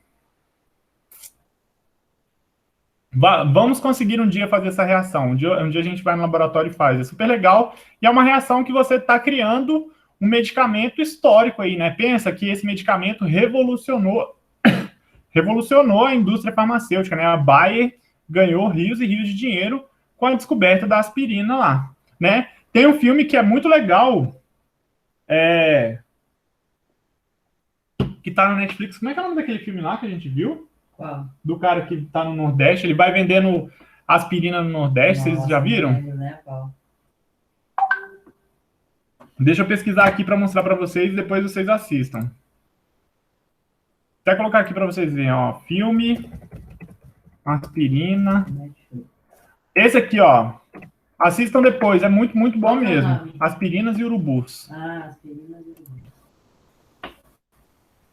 Vamos conseguir um dia fazer essa reação. Um dia a gente vai no laboratório e faz. É super legal. E é uma reação que você está criando um medicamento histórico aí, né? Pensa que esse medicamento revolucionou a indústria farmacêutica, né? A Bayer ganhou rios e rios de dinheiro com a descoberta da aspirina lá, né? Tem um filme que é muito legal, que tá na Netflix. Como é que é o nome daquele filme lá que a gente viu? Qual? Do cara que tá no Nordeste, ele vai vendendo aspirina no Nordeste. Nossa, vocês já viram? Né, Deixa eu pesquisar aqui para mostrar para vocês e depois vocês assistam. Até colocar aqui para vocês verem, ó, filme, aspirina. Esse aqui, ó, assistam depois, é muito, muito bom mesmo. Aspirinas e urubus. Aspirinas e urubus.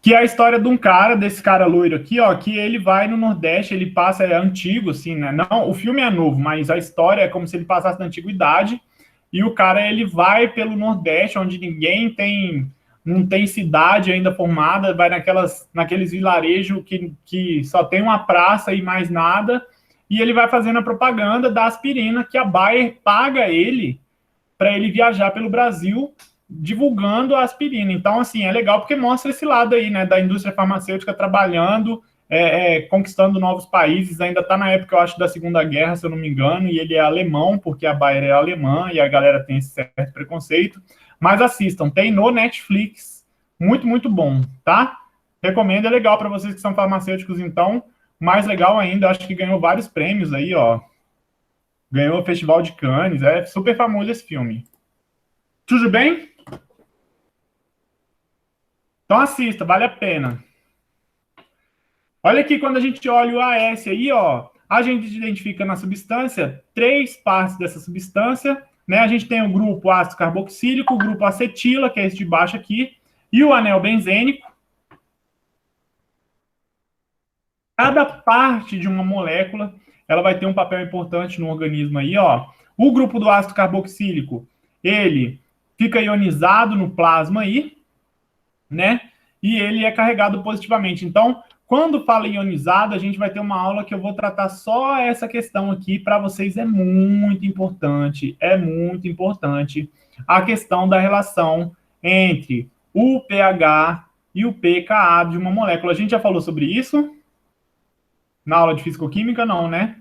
Que é a história de desse cara loiro aqui, ó, que ele vai no Nordeste, ele passa, é antigo, assim, né? Não, o filme é novo, mas a história é como se ele passasse na antiguidade, e o cara, ele vai pelo Nordeste, onde não tem cidade ainda formada, vai naqueles vilarejos que só tem uma praça e mais nada, e ele vai fazendo a propaganda da aspirina, que a Bayer paga ele para ele viajar pelo Brasil, divulgando a aspirina. Então, assim, é legal porque mostra esse lado aí, né, da indústria farmacêutica trabalhando, conquistando novos países. Ainda está na época, eu acho, da Segunda Guerra, se eu não me engano, e ele é alemão, porque a Bayer é alemã, e a galera tem esse certo preconceito. Mas assistam, tem no Netflix. Muito, muito bom, tá? Recomendo, é legal para vocês que são farmacêuticos, então. Mais legal ainda, acho que ganhou vários prêmios aí, ó. Ganhou o Festival de Cannes, é super famoso esse filme. Tudo bem? Então assista, vale a pena. Olha aqui, quando a gente olha o AS aí, ó, a gente identifica na substância 3 partes dessa substância, né? A gente tem o grupo ácido carboxílico, o grupo acetila, que é esse de baixo aqui, e o anel benzênico. Cada parte de uma molécula, ela vai ter um papel importante no organismo aí, ó. O grupo do ácido carboxílico, ele fica ionizado no plasma aí, né? E ele é carregado positivamente. Então, quando fala ionizado, a gente vai ter uma aula que eu vou tratar só essa questão aqui, para vocês é muito importante a questão da relação entre o pH e o pKa de uma molécula. A gente já falou sobre isso? Na aula de fisicoquímica, não, né?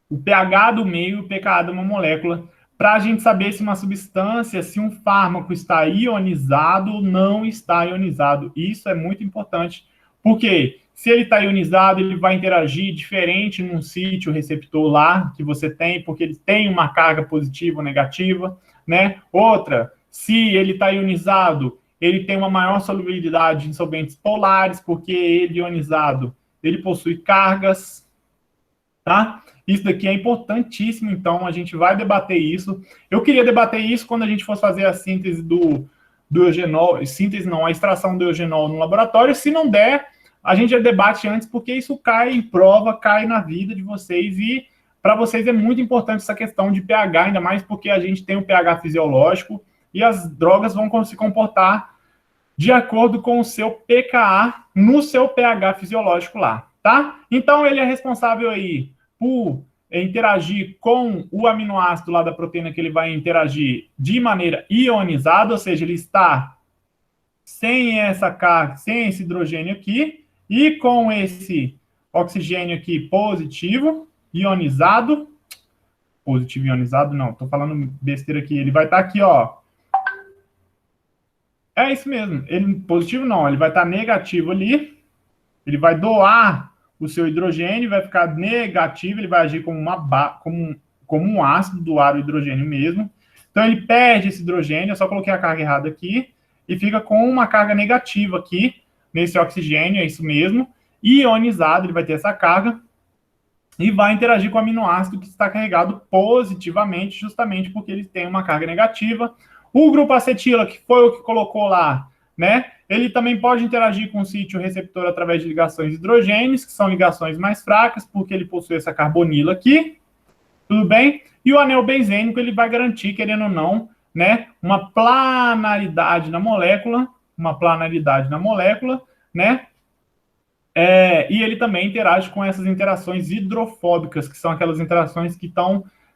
O pH do meio e o pKa de uma molécula, para a gente saber se uma substância, se um fármaco está ionizado ou não está ionizado. Isso é muito importante, porque se ele está ionizado, ele vai interagir diferente num sítio receptor lá que você tem, porque ele tem uma carga positiva ou negativa, né? Outra, se ele está ionizado, ele tem uma maior solubilidade em solventes polares, porque ele ionizado, ele possui cargas, tá? Isso daqui é importantíssimo, então a gente vai debater isso. Eu queria debater isso quando a gente fosse fazer a síntese do eugenol, síntese não, a extração do eugenol no laboratório. Se não der, a gente já debate antes, porque isso cai em prova, cai na vida de vocês, e para vocês é muito importante essa questão de pH, ainda mais porque a gente tem um pH fisiológico, e as drogas vão se comportar de acordo com o seu pKa no seu pH fisiológico lá, tá? Então ele é responsável aí por interagir com o aminoácido lá da proteína, que ele vai interagir de maneira ionizada, ou seja, ele está sem essa carga, sem esse hidrogênio aqui, e com esse oxigênio aqui positivo, ionizado, positivo ionizado, não, tô falando besteira aqui, ele vai estar aqui, ó, é isso mesmo, ele positivo não, ele vai estar negativo ali, ele vai doar o seu hidrogênio, vai ficar negativo, ele vai agir como, como um ácido, doar o hidrogênio mesmo. Então ele perde esse hidrogênio, eu só coloquei a carga errada aqui, e fica com uma carga negativa aqui, nesse oxigênio, é isso mesmo, ionizado, ele vai ter essa carga, e vai interagir com o aminoácido que está carregado positivamente, justamente porque ele tem uma carga negativa. O grupo acetila, que foi o que colocou lá, né? Ele também pode interagir com o sítio receptor através de ligações hidrogênios, que são ligações mais fracas, porque ele possui essa carbonila aqui, tudo bem? E o anel benzênico, ele vai garantir, querendo ou não, né, uma planaridade na molécula, né? E ele também interage com essas interações hidrofóbicas, que são aquelas interações que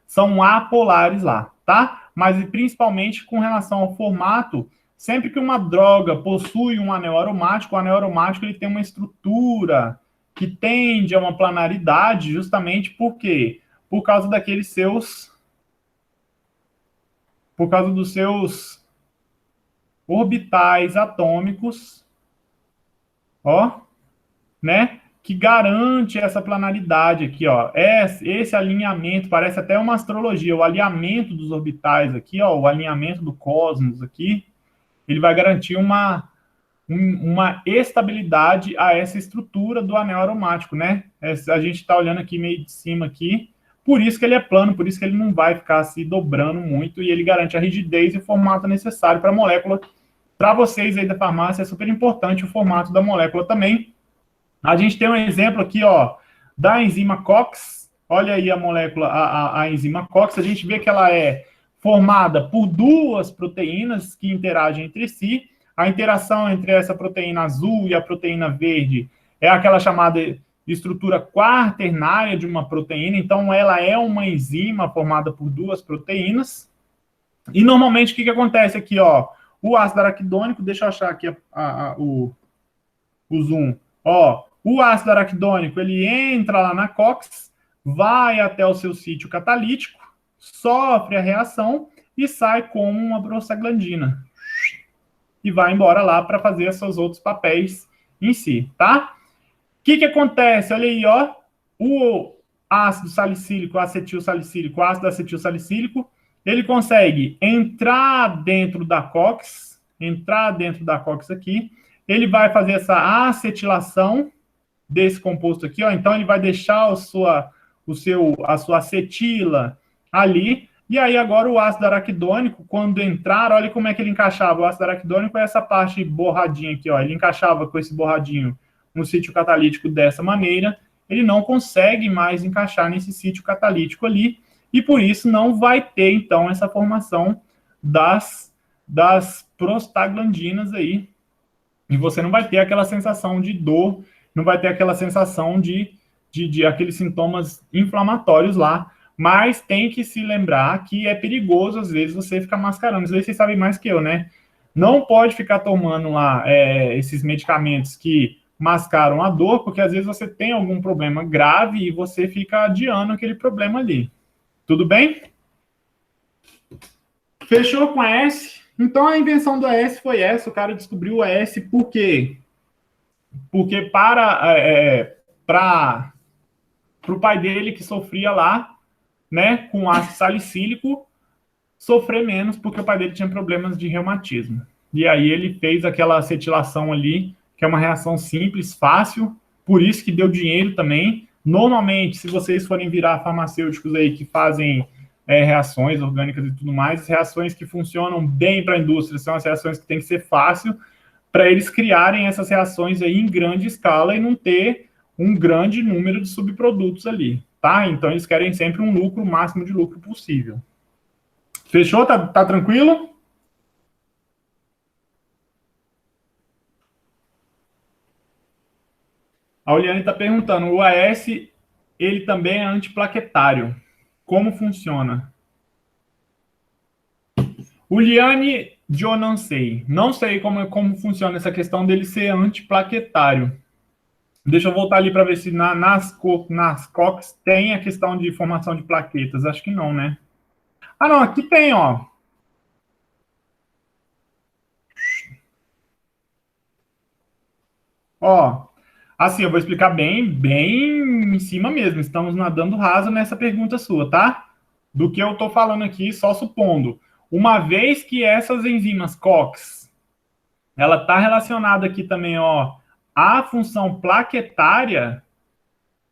são apolares lá, tá? Mas principalmente com relação ao formato, sempre que uma droga possui um anel aromático, o anel aromático ele tem uma estrutura que tende a uma planaridade, justamente por quê? Por causa dos seus orbitais atômicos, ó, né? Que garante essa planaridade aqui, ó. Esse alinhamento, parece até uma astrologia, o alinhamento dos orbitais aqui, ó, o alinhamento do cosmos aqui, ele vai garantir uma estabilidade a essa estrutura do anel aromático, né? A gente está olhando aqui meio de cima aqui, por isso que ele é plano, por isso que ele não vai ficar se dobrando muito, e ele garante a rigidez e o formato necessário para a molécula. Para vocês aí da farmácia, é super importante o formato da molécula também. A gente tem um exemplo aqui, ó, da enzima COX. Olha aí a molécula, a enzima COX. A gente vê que ela é formada por duas proteínas que interagem entre si. A interação entre essa proteína azul e a proteína verde é aquela chamada estrutura quaternária de uma proteína. Então, ela é uma enzima formada por duas proteínas. E, normalmente, o que acontece aqui, ó? O ácido araquidônico, deixa eu achar aqui o zoom. Ó, o ácido araquidônico, ele entra lá na COX, vai até o seu sítio catalítico, sofre a reação e sai como uma prostaglandina. E vai embora lá para fazer seus outros papéis em si, tá? O que acontece? Olha aí, ó. O ácido salicílico, acetilsalicílico, ácido acetilsalicílico, ele consegue entrar dentro da COX aqui, ele vai fazer essa acetilação desse composto aqui, ó. Então ele vai deixar a sua acetila ali, e aí agora o ácido araquidônico, quando entrar, olha como é que ele encaixava. O ácido araquidônico é essa parte borradinha aqui, ó. Ele encaixava com esse borradinho no sítio catalítico dessa maneira, ele não consegue mais encaixar nesse sítio catalítico ali, e por isso não vai ter, então, essa formação das prostaglandinas aí, e você não vai ter aquela sensação de dor, não vai ter aquela sensação de aqueles sintomas inflamatórios lá, mas tem que se lembrar que é perigoso, às vezes, você ficar mascarando. Isso aí vocês sabem mais que eu, né? Não pode ficar tomando lá esses medicamentos que mascaram a dor, porque às vezes você tem algum problema grave e você fica adiando aquele problema ali. Tudo bem? Fechou com a S? Então a invenção do AS foi essa, o cara descobriu o AS por quê? Porque para o pai dele que sofria lá, né, com ácido salicílico, sofrer menos, porque o pai dele tinha problemas de reumatismo. E aí ele fez aquela acetilação ali, que é uma reação simples, fácil, por isso que deu dinheiro também. Normalmente, se vocês forem virar farmacêuticos aí que fazem reações orgânicas e tudo mais, as reações que funcionam bem para a indústria são as reações que tem que ser fácil para eles criarem essas reações aí em grande escala e não ter um grande número de subprodutos ali, tá? Então eles querem sempre um lucro, o máximo de lucro possível. Fechou? Tá tranquilo? A Oliane está perguntando, o AS, ele também é antiplaquetário. Como funciona? Uliane, eu não sei. Não sei como funciona essa questão dele ser antiplaquetário. Deixa eu voltar ali para ver se nas COX tem a questão de formação de plaquetas. Acho que não, né? Ah, não, aqui tem, ó. Ó, assim, eu vou explicar bem em cima mesmo. Estamos nadando raso nessa pergunta sua, tá? Do que eu tô falando aqui, só supondo. Uma vez que essas enzimas COX, ela tá relacionada aqui também, ó, à função plaquetária,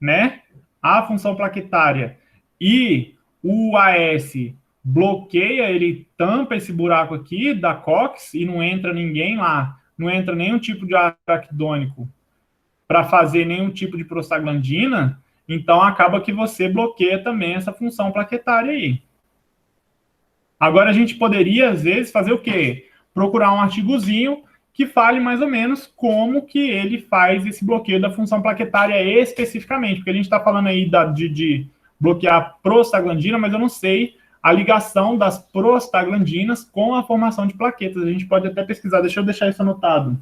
né? A função plaquetária e o AS bloqueia, ele tampa esse buraco aqui da COX e não entra ninguém lá, não entra nenhum tipo de araquidônico para fazer nenhum tipo de prostaglandina, então acaba que você bloqueia também essa função plaquetária aí. Agora a gente poderia, às vezes, fazer o quê? Procurar um artigozinho que fale mais ou menos como que ele faz esse bloqueio da função plaquetária especificamente, porque a gente está falando aí de bloquear prostaglandina, mas eu não sei a ligação das prostaglandinas com a formação de plaquetas. A gente pode até pesquisar, deixa eu deixar isso anotado.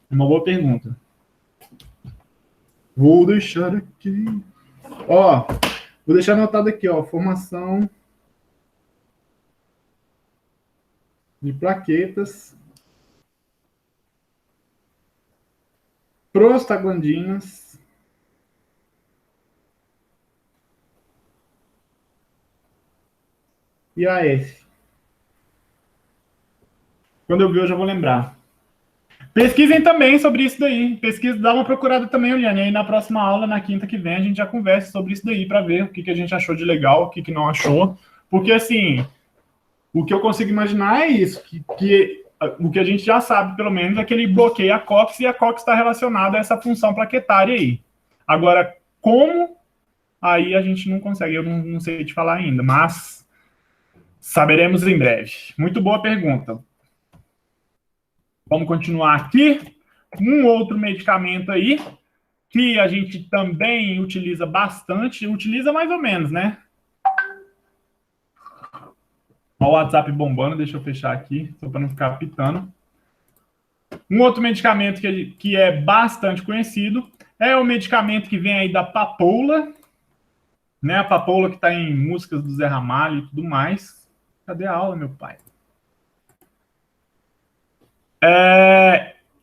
Uma boa pergunta. Vou deixar aqui. Ó, vou deixar anotado aqui, ó, formação de plaquetas, prostaglandinas e AF. Quando eu ver, eu já vou lembrar. Pesquisem também sobre isso daí. Pesquisa, dá uma procurada também, Oliane. Aí na próxima aula, na quinta que vem, a gente já conversa sobre isso daí para ver o que a gente achou de legal, o que não achou. Porque, assim, o que eu consigo imaginar é isso, que o que a gente já sabe, pelo menos, é que ele bloqueia a COX e a COX está relacionada a essa função plaquetária aí. Agora, como? Aí a gente não consegue, eu não sei te falar ainda, mas saberemos em breve. Muito boa pergunta. Vamos continuar aqui. Um outro medicamento aí, que a gente também utiliza bastante, utiliza mais ou menos, né? Olha o WhatsApp bombando, deixa eu fechar aqui, só para não ficar pitando. Um outro medicamento que é bastante conhecido é o medicamento que vem aí da papoula, né? A papoula que está em músicas do Zé Ramalho e tudo mais. Cadê a aula, meu pai?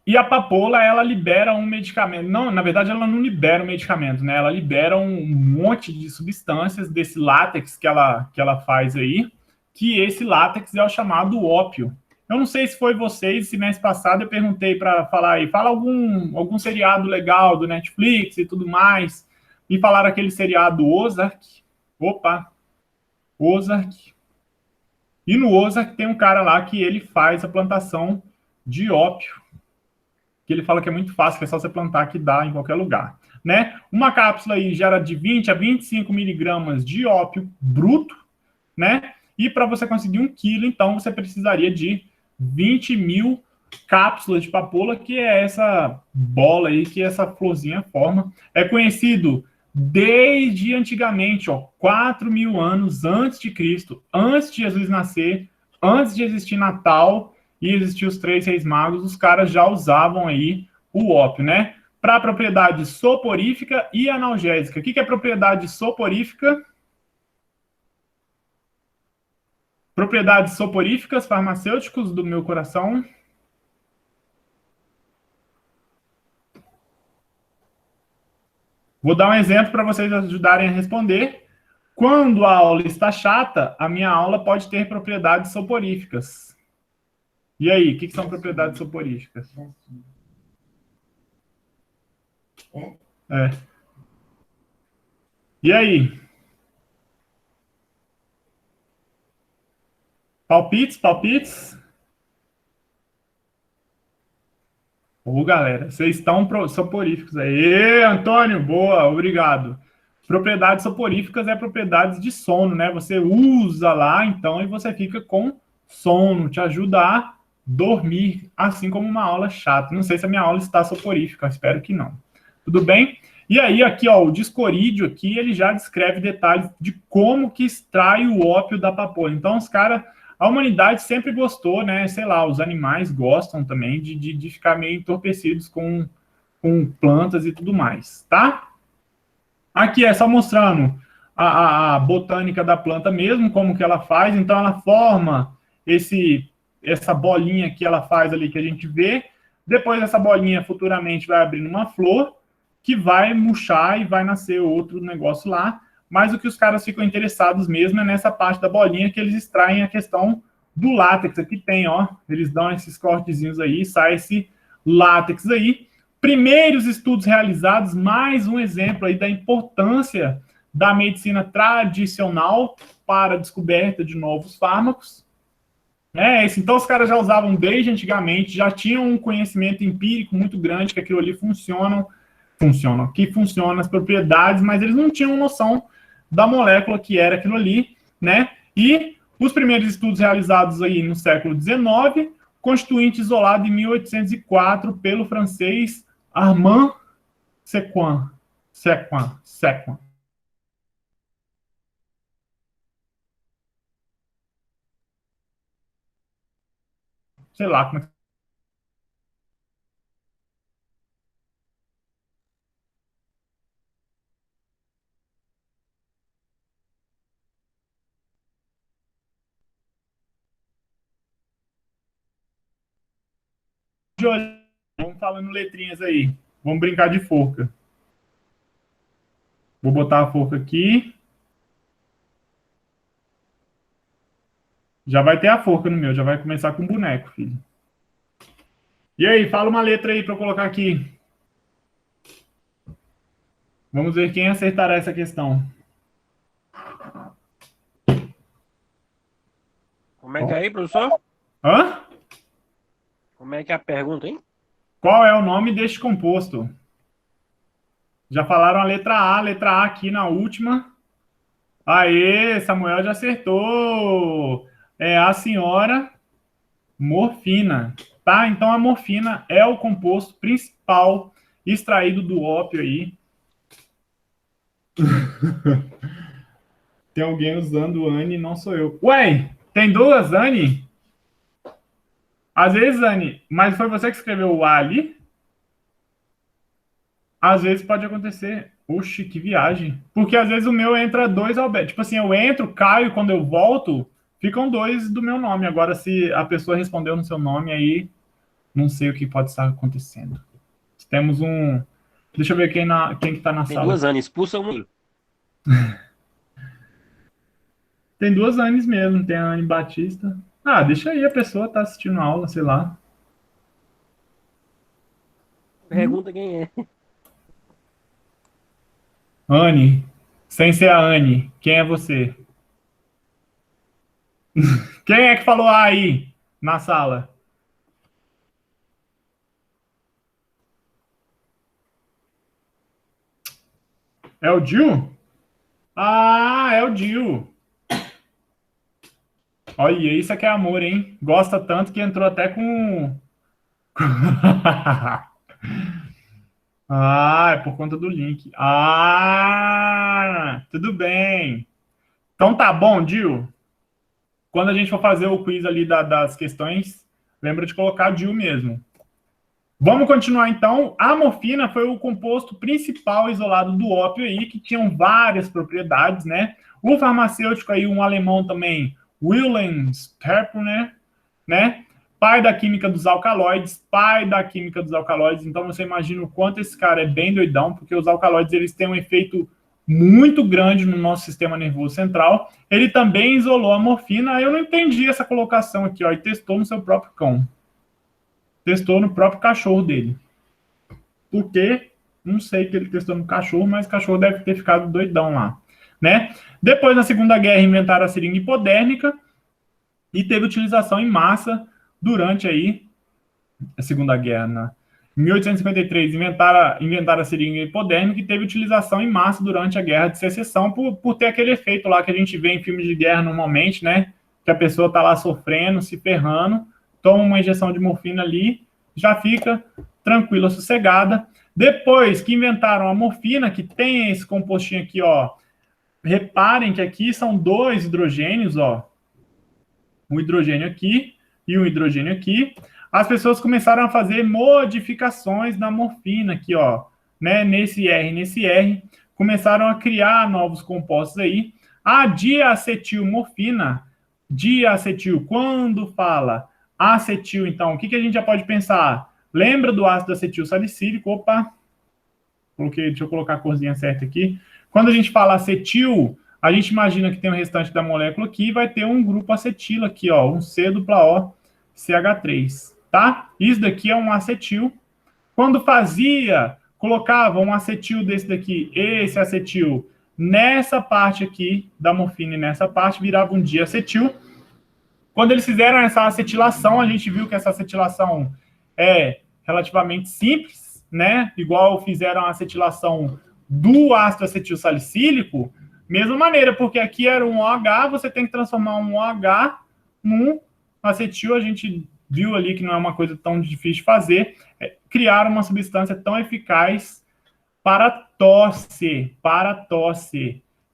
E a papoula, ela libera um medicamento. Não, na verdade, ela não libera um medicamento, né? Ela libera um monte de substâncias desse látex que ela faz aí, que esse látex é o chamado ópio. Eu não sei se foi vocês, se mês passado eu perguntei para falar aí, fala algum seriado legal do Netflix e tudo mais, e falaram aquele seriado Ozark. Opa, Ozark. E no Ozark tem um cara lá que ele faz a plantação de ópio, que ele fala que é muito fácil, que é só você plantar que dá em qualquer lugar, né? Uma cápsula aí gera de 20 a 25 miligramas de ópio bruto, né? E para você conseguir 1 quilo, então, você precisaria de 20 mil cápsulas de papoula, que é essa bola aí que essa florzinha forma. É conhecido desde antigamente, ó, 4.000 anos antes de Cristo, antes de Jesus nascer, antes de existir Natal e existir os 3 reis magos, os caras já usavam aí o ópio, né? Para propriedade soporífica e analgésica. O que é propriedade soporífica? Propriedades soporíficas, farmacêuticos do meu coração. Vou dar um exemplo para vocês ajudarem a responder. Quando a aula está chata, a minha aula pode ter propriedades soporíficas. E aí, o que são propriedades soporíficas? É. E aí? Palpites, palpites? Ô, galera, vocês estão soporíficos aí. Antônio, boa, obrigado. Propriedades soporíficas é propriedades de sono, né? Você usa lá, então, e você fica com sono, te ajuda a dormir, assim como uma aula chata. Não sei se a minha aula está soporífica, espero que não. Tudo bem? E aí, aqui, ó, o discorídeo aqui, ele já descreve detalhes de como que extrai o ópio da papoula. Então, os caras, a humanidade sempre gostou, né? Sei lá, os animais gostam também de ficar meio entorpecidos com plantas e tudo mais, tá? Aqui é só mostrando a botânica da planta mesmo, como que ela faz. Então, ela forma essa bolinha que ela faz ali que a gente vê. Depois, essa bolinha futuramente vai abrir uma flor que vai murchar e vai nascer outro negócio lá. Mas o que os caras ficam interessados mesmo é nessa parte da bolinha que eles extraem a questão do látex. Aqui tem, ó, eles dão esses cortezinhos aí, sai esse látex aí. Primeiros estudos realizados, mais um exemplo aí da importância da medicina tradicional para a descoberta de novos fármacos. É isso. Então, os caras já usavam desde antigamente, já tinham um conhecimento empírico muito grande que aquilo ali funciona as propriedades, mas eles não tinham noção da molécula que era aquilo ali, né? E os primeiros estudos realizados aí no século XIX, constituinte isolado em 1804 pelo francês Armand Sequin. Sei lá como é. Vamos falando letrinhas aí. Vamos brincar de forca. Vou botar a forca aqui. Já vai ter a forca no meu, já vai começar com boneco, filho. E aí, fala uma letra aí para eu colocar aqui. Vamos ver quem acertará essa questão. Como é que é aí, professor? Hã? Como é que é a pergunta, hein? Qual é o nome deste composto? Já falaram a letra A aqui na última. Aê, Samuel já acertou. É a senhora morfina, tá? Então a morfina é o composto principal extraído do ópio aí. Tem alguém usando Anne, não sou eu. Ué, tem duas Anne? Às vezes, Anne, mas foi você que escreveu o A ali? Às vezes pode acontecer. Oxi, que viagem. Porque às vezes o meu entra dois Alberto. Tipo assim, eu entro, caio, quando eu volto, ficam dois do meu nome. Agora, se a pessoa respondeu no seu nome, aí não sei o que pode estar acontecendo. Temos um. Deixa eu ver quem que tá na Tem sala. duas anos, expulsa um. Tem duas Anes mesmo, tem a Anne Batista. Ah, deixa aí, a pessoa tá assistindo a aula, sei lá. Pergunta quem é. Anne, sem ser a Anne, quem é você? Quem é que falou A aí na sala? É o Gil? Ah, é o Gil. Olha, isso aqui é amor, hein? Gosta tanto que entrou até com. Ah, é por conta do link. Ah, tudo bem. Então tá bom, Dil. Quando a gente for fazer o quiz ali das questões, lembra de colocar Dil mesmo. Vamos continuar então. A morfina foi o composto principal isolado do ópio aí, que tinham várias propriedades, né? O farmacêutico aí, um alemão também, Wilhelm Sperner, né? Pai da química dos alcaloides, então você imagina o quanto esse cara é bem doidão, porque os alcaloides eles têm um efeito muito grande no nosso sistema nervoso central. Ele também isolou a morfina. Eu não entendi essa colocação aqui, ó, e testou no seu próprio cão. Testou no próprio cachorro dele. Por quê? Não sei que ele testou no cachorro, mas o cachorro deve ter ficado doidão lá, né? Depois, na Segunda Guerra, inventaram a seringa hipodérmica e teve utilização em massa durante aí a Segunda Guerra, né? Em 1853, inventaram a seringa hipodérmica e teve utilização em massa durante a Guerra de Secessão por ter aquele efeito lá que a gente vê em filmes de guerra normalmente, né? Que a pessoa tá lá sofrendo, se ferrando, toma uma injeção de morfina ali, já fica tranquila, sossegada. Depois que inventaram a morfina, que tem esse compostinho aqui, ó. Reparem que aqui são 2 hidrogênios, ó. Um hidrogênio aqui e um hidrogênio aqui. As pessoas começaram a fazer modificações na morfina aqui, ó, né? Nesse R, começaram a criar novos compostos aí. A diacetilmorfina, quando fala acetil, então, o que a gente já pode pensar? Lembra do ácido acetil salicílico? Opa, deixa eu colocar a corzinha certa aqui. Quando a gente fala acetil, a gente imagina que tem o restante da molécula aqui e vai ter um grupo acetilo aqui, ó, um C dupla O, CH3, tá? Isso daqui é um acetil. Quando colocava um acetil desse daqui, esse acetil, nessa parte aqui da morfina e nessa parte, virava um diacetil. Quando eles fizeram essa acetilação, a gente viu que essa acetilação é relativamente simples, né? Igual fizeram a acetilação do ácido acetil salicílico, mesma maneira, porque aqui era um OH, você tem que transformar um OH num acetil, a gente viu ali que não é uma coisa tão difícil de fazer, criaram uma substância tão eficaz para tosse,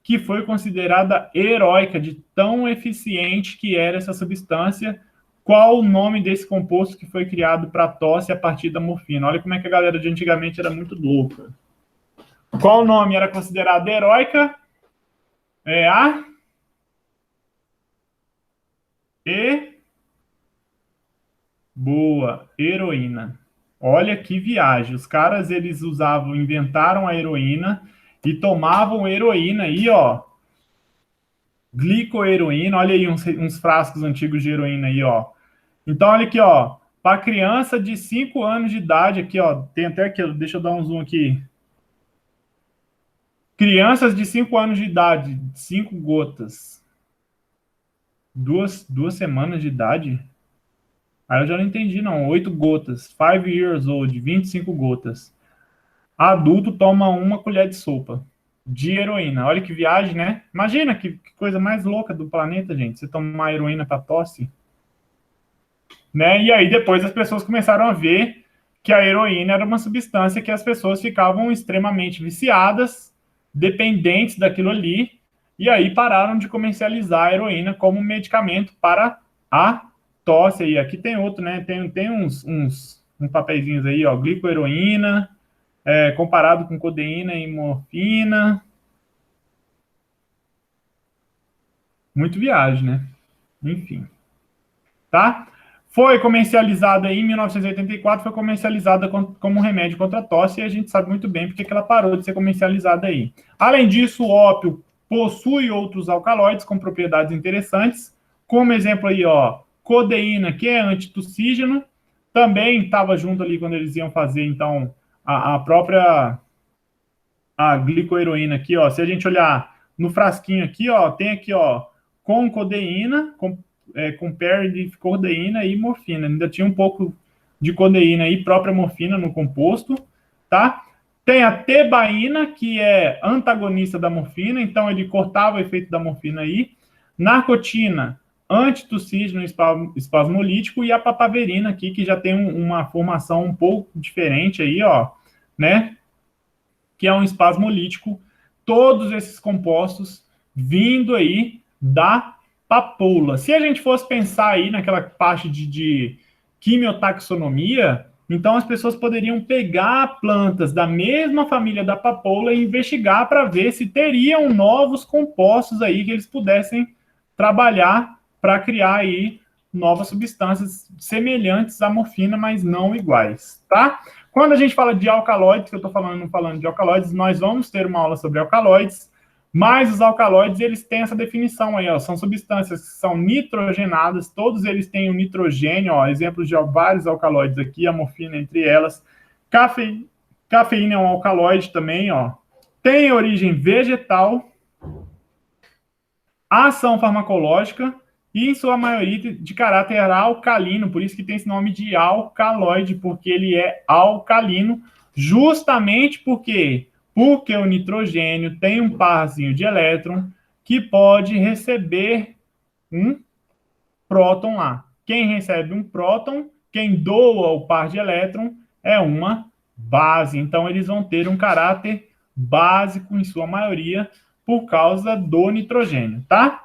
que foi considerada heróica de tão eficiente que era essa substância. Qual o nome desse composto que foi criado para tosse a partir da morfina? Olha como é que a galera de antigamente era muito louca. Qual o nome era considerado heróica? É a boa, heroína. Olha que viagem. Os caras, eles inventaram a heroína e tomavam heroína aí, ó. Glicoheroína, olha aí uns frascos antigos de heroína aí, ó. Então, olha aqui, ó. Para criança de 5 anos de idade, aqui, ó. Tem até aqui, deixa eu dar um zoom aqui. Crianças de 5 anos de idade, 5 gotas. 2 semanas de idade? Aí eu já não entendi, não. 8 gotas. 5 years old, 25 gotas. Adulto toma 1 colher de sopa de heroína. Olha que viagem, né? Imagina que coisa mais louca do planeta, gente. Você tomar heroína para tosse. Né? E aí depois as pessoas começaram a ver que a heroína era uma substância que as pessoas ficavam extremamente viciadas, dependentes daquilo ali, e aí pararam de comercializar a heroína como medicamento para a tosse. Aí aqui tem outro, né? Tem uns papeizinhos aí, ó, glicoheroína, comparado com codeína e morfina. Muito viagem, né? Enfim. Tá? Foi comercializada em 1984, foi comercializada como remédio contra a tosse, e a gente sabe muito bem porque que ela parou de ser comercializada aí. Além disso, o ópio possui outros alcaloides com propriedades interessantes, como exemplo aí, ó, codeína, que é antitussígeno, também estava junto ali quando eles iam fazer, então, a própria glicoheroína aqui, ó. Se a gente olhar no frasquinho aqui, ó, tem aqui, ó, com codeína, com pair de codeína e morfina. Ainda tinha um pouco de codeína e própria morfina no composto, tá? Tem a tebaína, que é antagonista da morfina, então ele cortava o efeito da morfina aí. Narcotina, antitussígeno espasmolítico, e a papaverina aqui, que já tem uma formação um pouco diferente aí, ó, né? que é um espasmolítico, todos esses compostos vindo aí da papoula. Se a gente fosse pensar aí naquela parte de quimiotaxonomia, então as pessoas poderiam pegar plantas da mesma família da papoula e investigar para ver se teriam novos compostos aí que eles pudessem trabalhar para criar aí novas substâncias semelhantes à morfina, mas não iguais, tá? Quando a gente fala de alcaloides, que eu estou falando de alcaloides, nós vamos ter uma aula sobre alcaloides, mas os alcaloides, eles têm essa definição aí, ó, são substâncias que são nitrogenadas, todos eles têm o nitrogênio, ó, exemplos de vários alcaloides aqui, a morfina entre elas, cafeína é um alcaloide também, ó, tem origem vegetal, ação farmacológica, e em sua maioria de caráter alcalino, por isso que tem esse nome de alcaloide, porque ele é alcalino, justamente porque o nitrogênio tem um parzinho de elétron que pode receber um próton lá. Quem recebe um próton, quem doa o par de elétron é uma base. Então, eles vão ter um caráter básico, em sua maioria, por causa do nitrogênio, tá?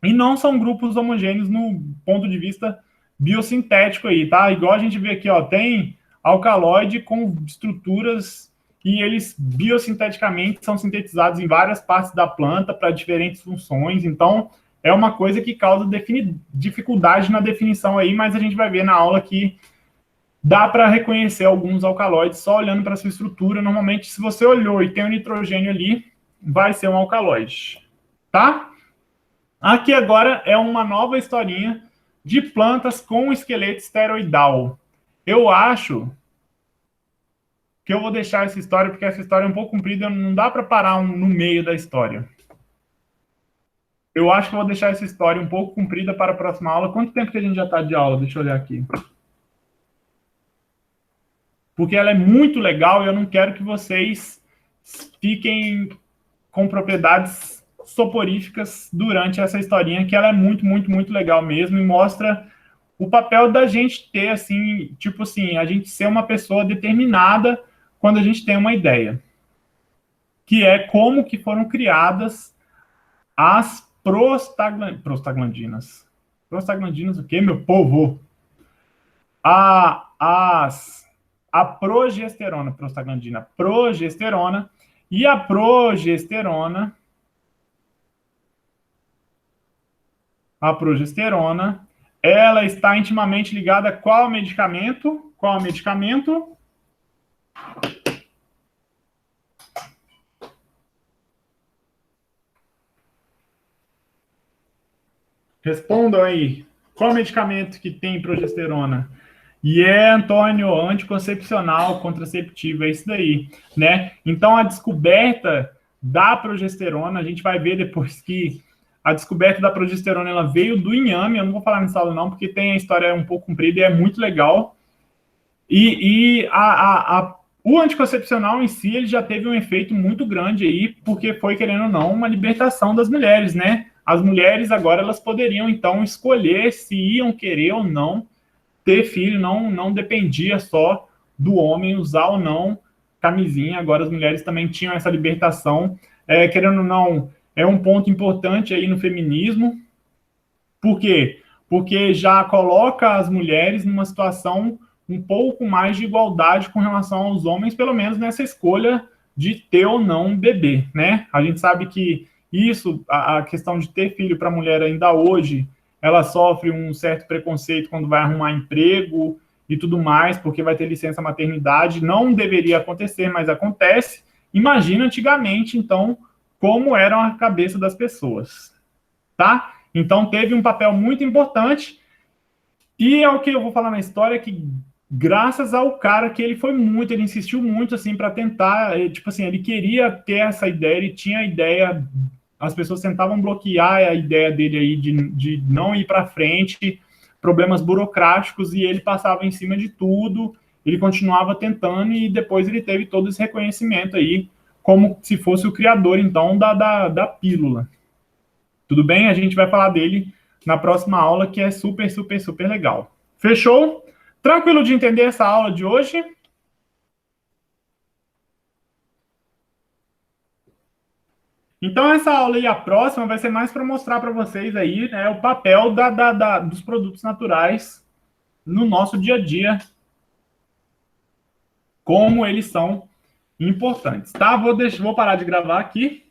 E não são grupos homogêneos no ponto de vista biosintético aí, tá? Igual a gente vê aqui, ó, tem alcaloide com estruturas e eles biosinteticamente são sintetizados em várias partes da planta para diferentes funções. Então, é uma coisa que causa dificuldade na definição aí, mas a gente vai ver na aula que dá para reconhecer alguns alcaloides só olhando para sua estrutura. Normalmente, se você olhou e tem o nitrogênio ali, vai ser um alcaloide, tá? Aqui agora é uma nova historinha de plantas com esqueleto esteroidal. Eu acho que eu vou deixar essa história, porque essa história é um pouco comprida, não dá para parar no meio da história. Eu acho que eu vou deixar essa história um pouco comprida para a próxima aula. Quanto tempo que a gente já está de aula? Deixa eu olhar aqui. Porque ela é muito legal e eu não quero que vocês fiquem com propriedades soporíficas durante essa historinha, que ela é muito, muito, muito legal mesmo e mostra o papel da gente ter, assim, tipo assim, a gente ser uma pessoa determinada quando a gente tem uma ideia, que é como que foram criadas as prostaglandinas. Prostaglandinas o quê, meu povo? A progesterona, prostaglandina, progesterona, e a progesterona ela está intimamente ligada a qual medicamento? Qual medicamento? Respondam aí. Qual medicamento que tem progesterona? E é, Antônio, anticoncepcional, contraceptivo, é isso daí, né? Então, a descoberta da progesterona, a gente vai ver depois que a descoberta da progesterona ela veio do inhame, eu não vou falar nessa aula não, porque tem a história um pouco comprida e é muito legal. O anticoncepcional em si, ele já teve um efeito muito grande aí, porque foi, querendo ou não, uma libertação das mulheres, né? As mulheres agora, elas poderiam, então, escolher se iam querer ou não ter filho, não dependia só do homem usar ou não camisinha, agora as mulheres também tinham essa libertação, querendo ou não, é um ponto importante aí no feminismo. Por quê? Porque já coloca as mulheres numa situação um pouco mais de igualdade com relação aos homens, pelo menos nessa escolha de ter ou não um bebê, né? A gente sabe que isso, a questão de ter filho para a mulher ainda hoje, ela sofre um certo preconceito quando vai arrumar emprego e tudo mais, porque vai ter licença maternidade. Não deveria acontecer, mas acontece. Imagina antigamente, então, como era a cabeça das pessoas, tá? Então, teve um papel muito importante, e é o que eu vou falar na história, que graças ao cara que ele insistiu muito, assim, para tentar, tipo assim, ele queria ter essa ideia, ele tinha a ideia, as pessoas tentavam bloquear a ideia dele aí de não ir para frente, problemas burocráticos, e ele passava em cima de tudo, ele continuava tentando, e depois ele teve todo esse reconhecimento aí, como se fosse o criador, então, da pílula. Tudo bem? A gente vai falar dele na próxima aula, que é super, super, super legal. Fechou? Tranquilo de entender essa aula de hoje? Então, essa aula e a próxima vai ser mais para mostrar para vocês aí, né, o papel dos produtos naturais no nosso dia a dia, como eles são importantes, tá? Vou parar de gravar aqui.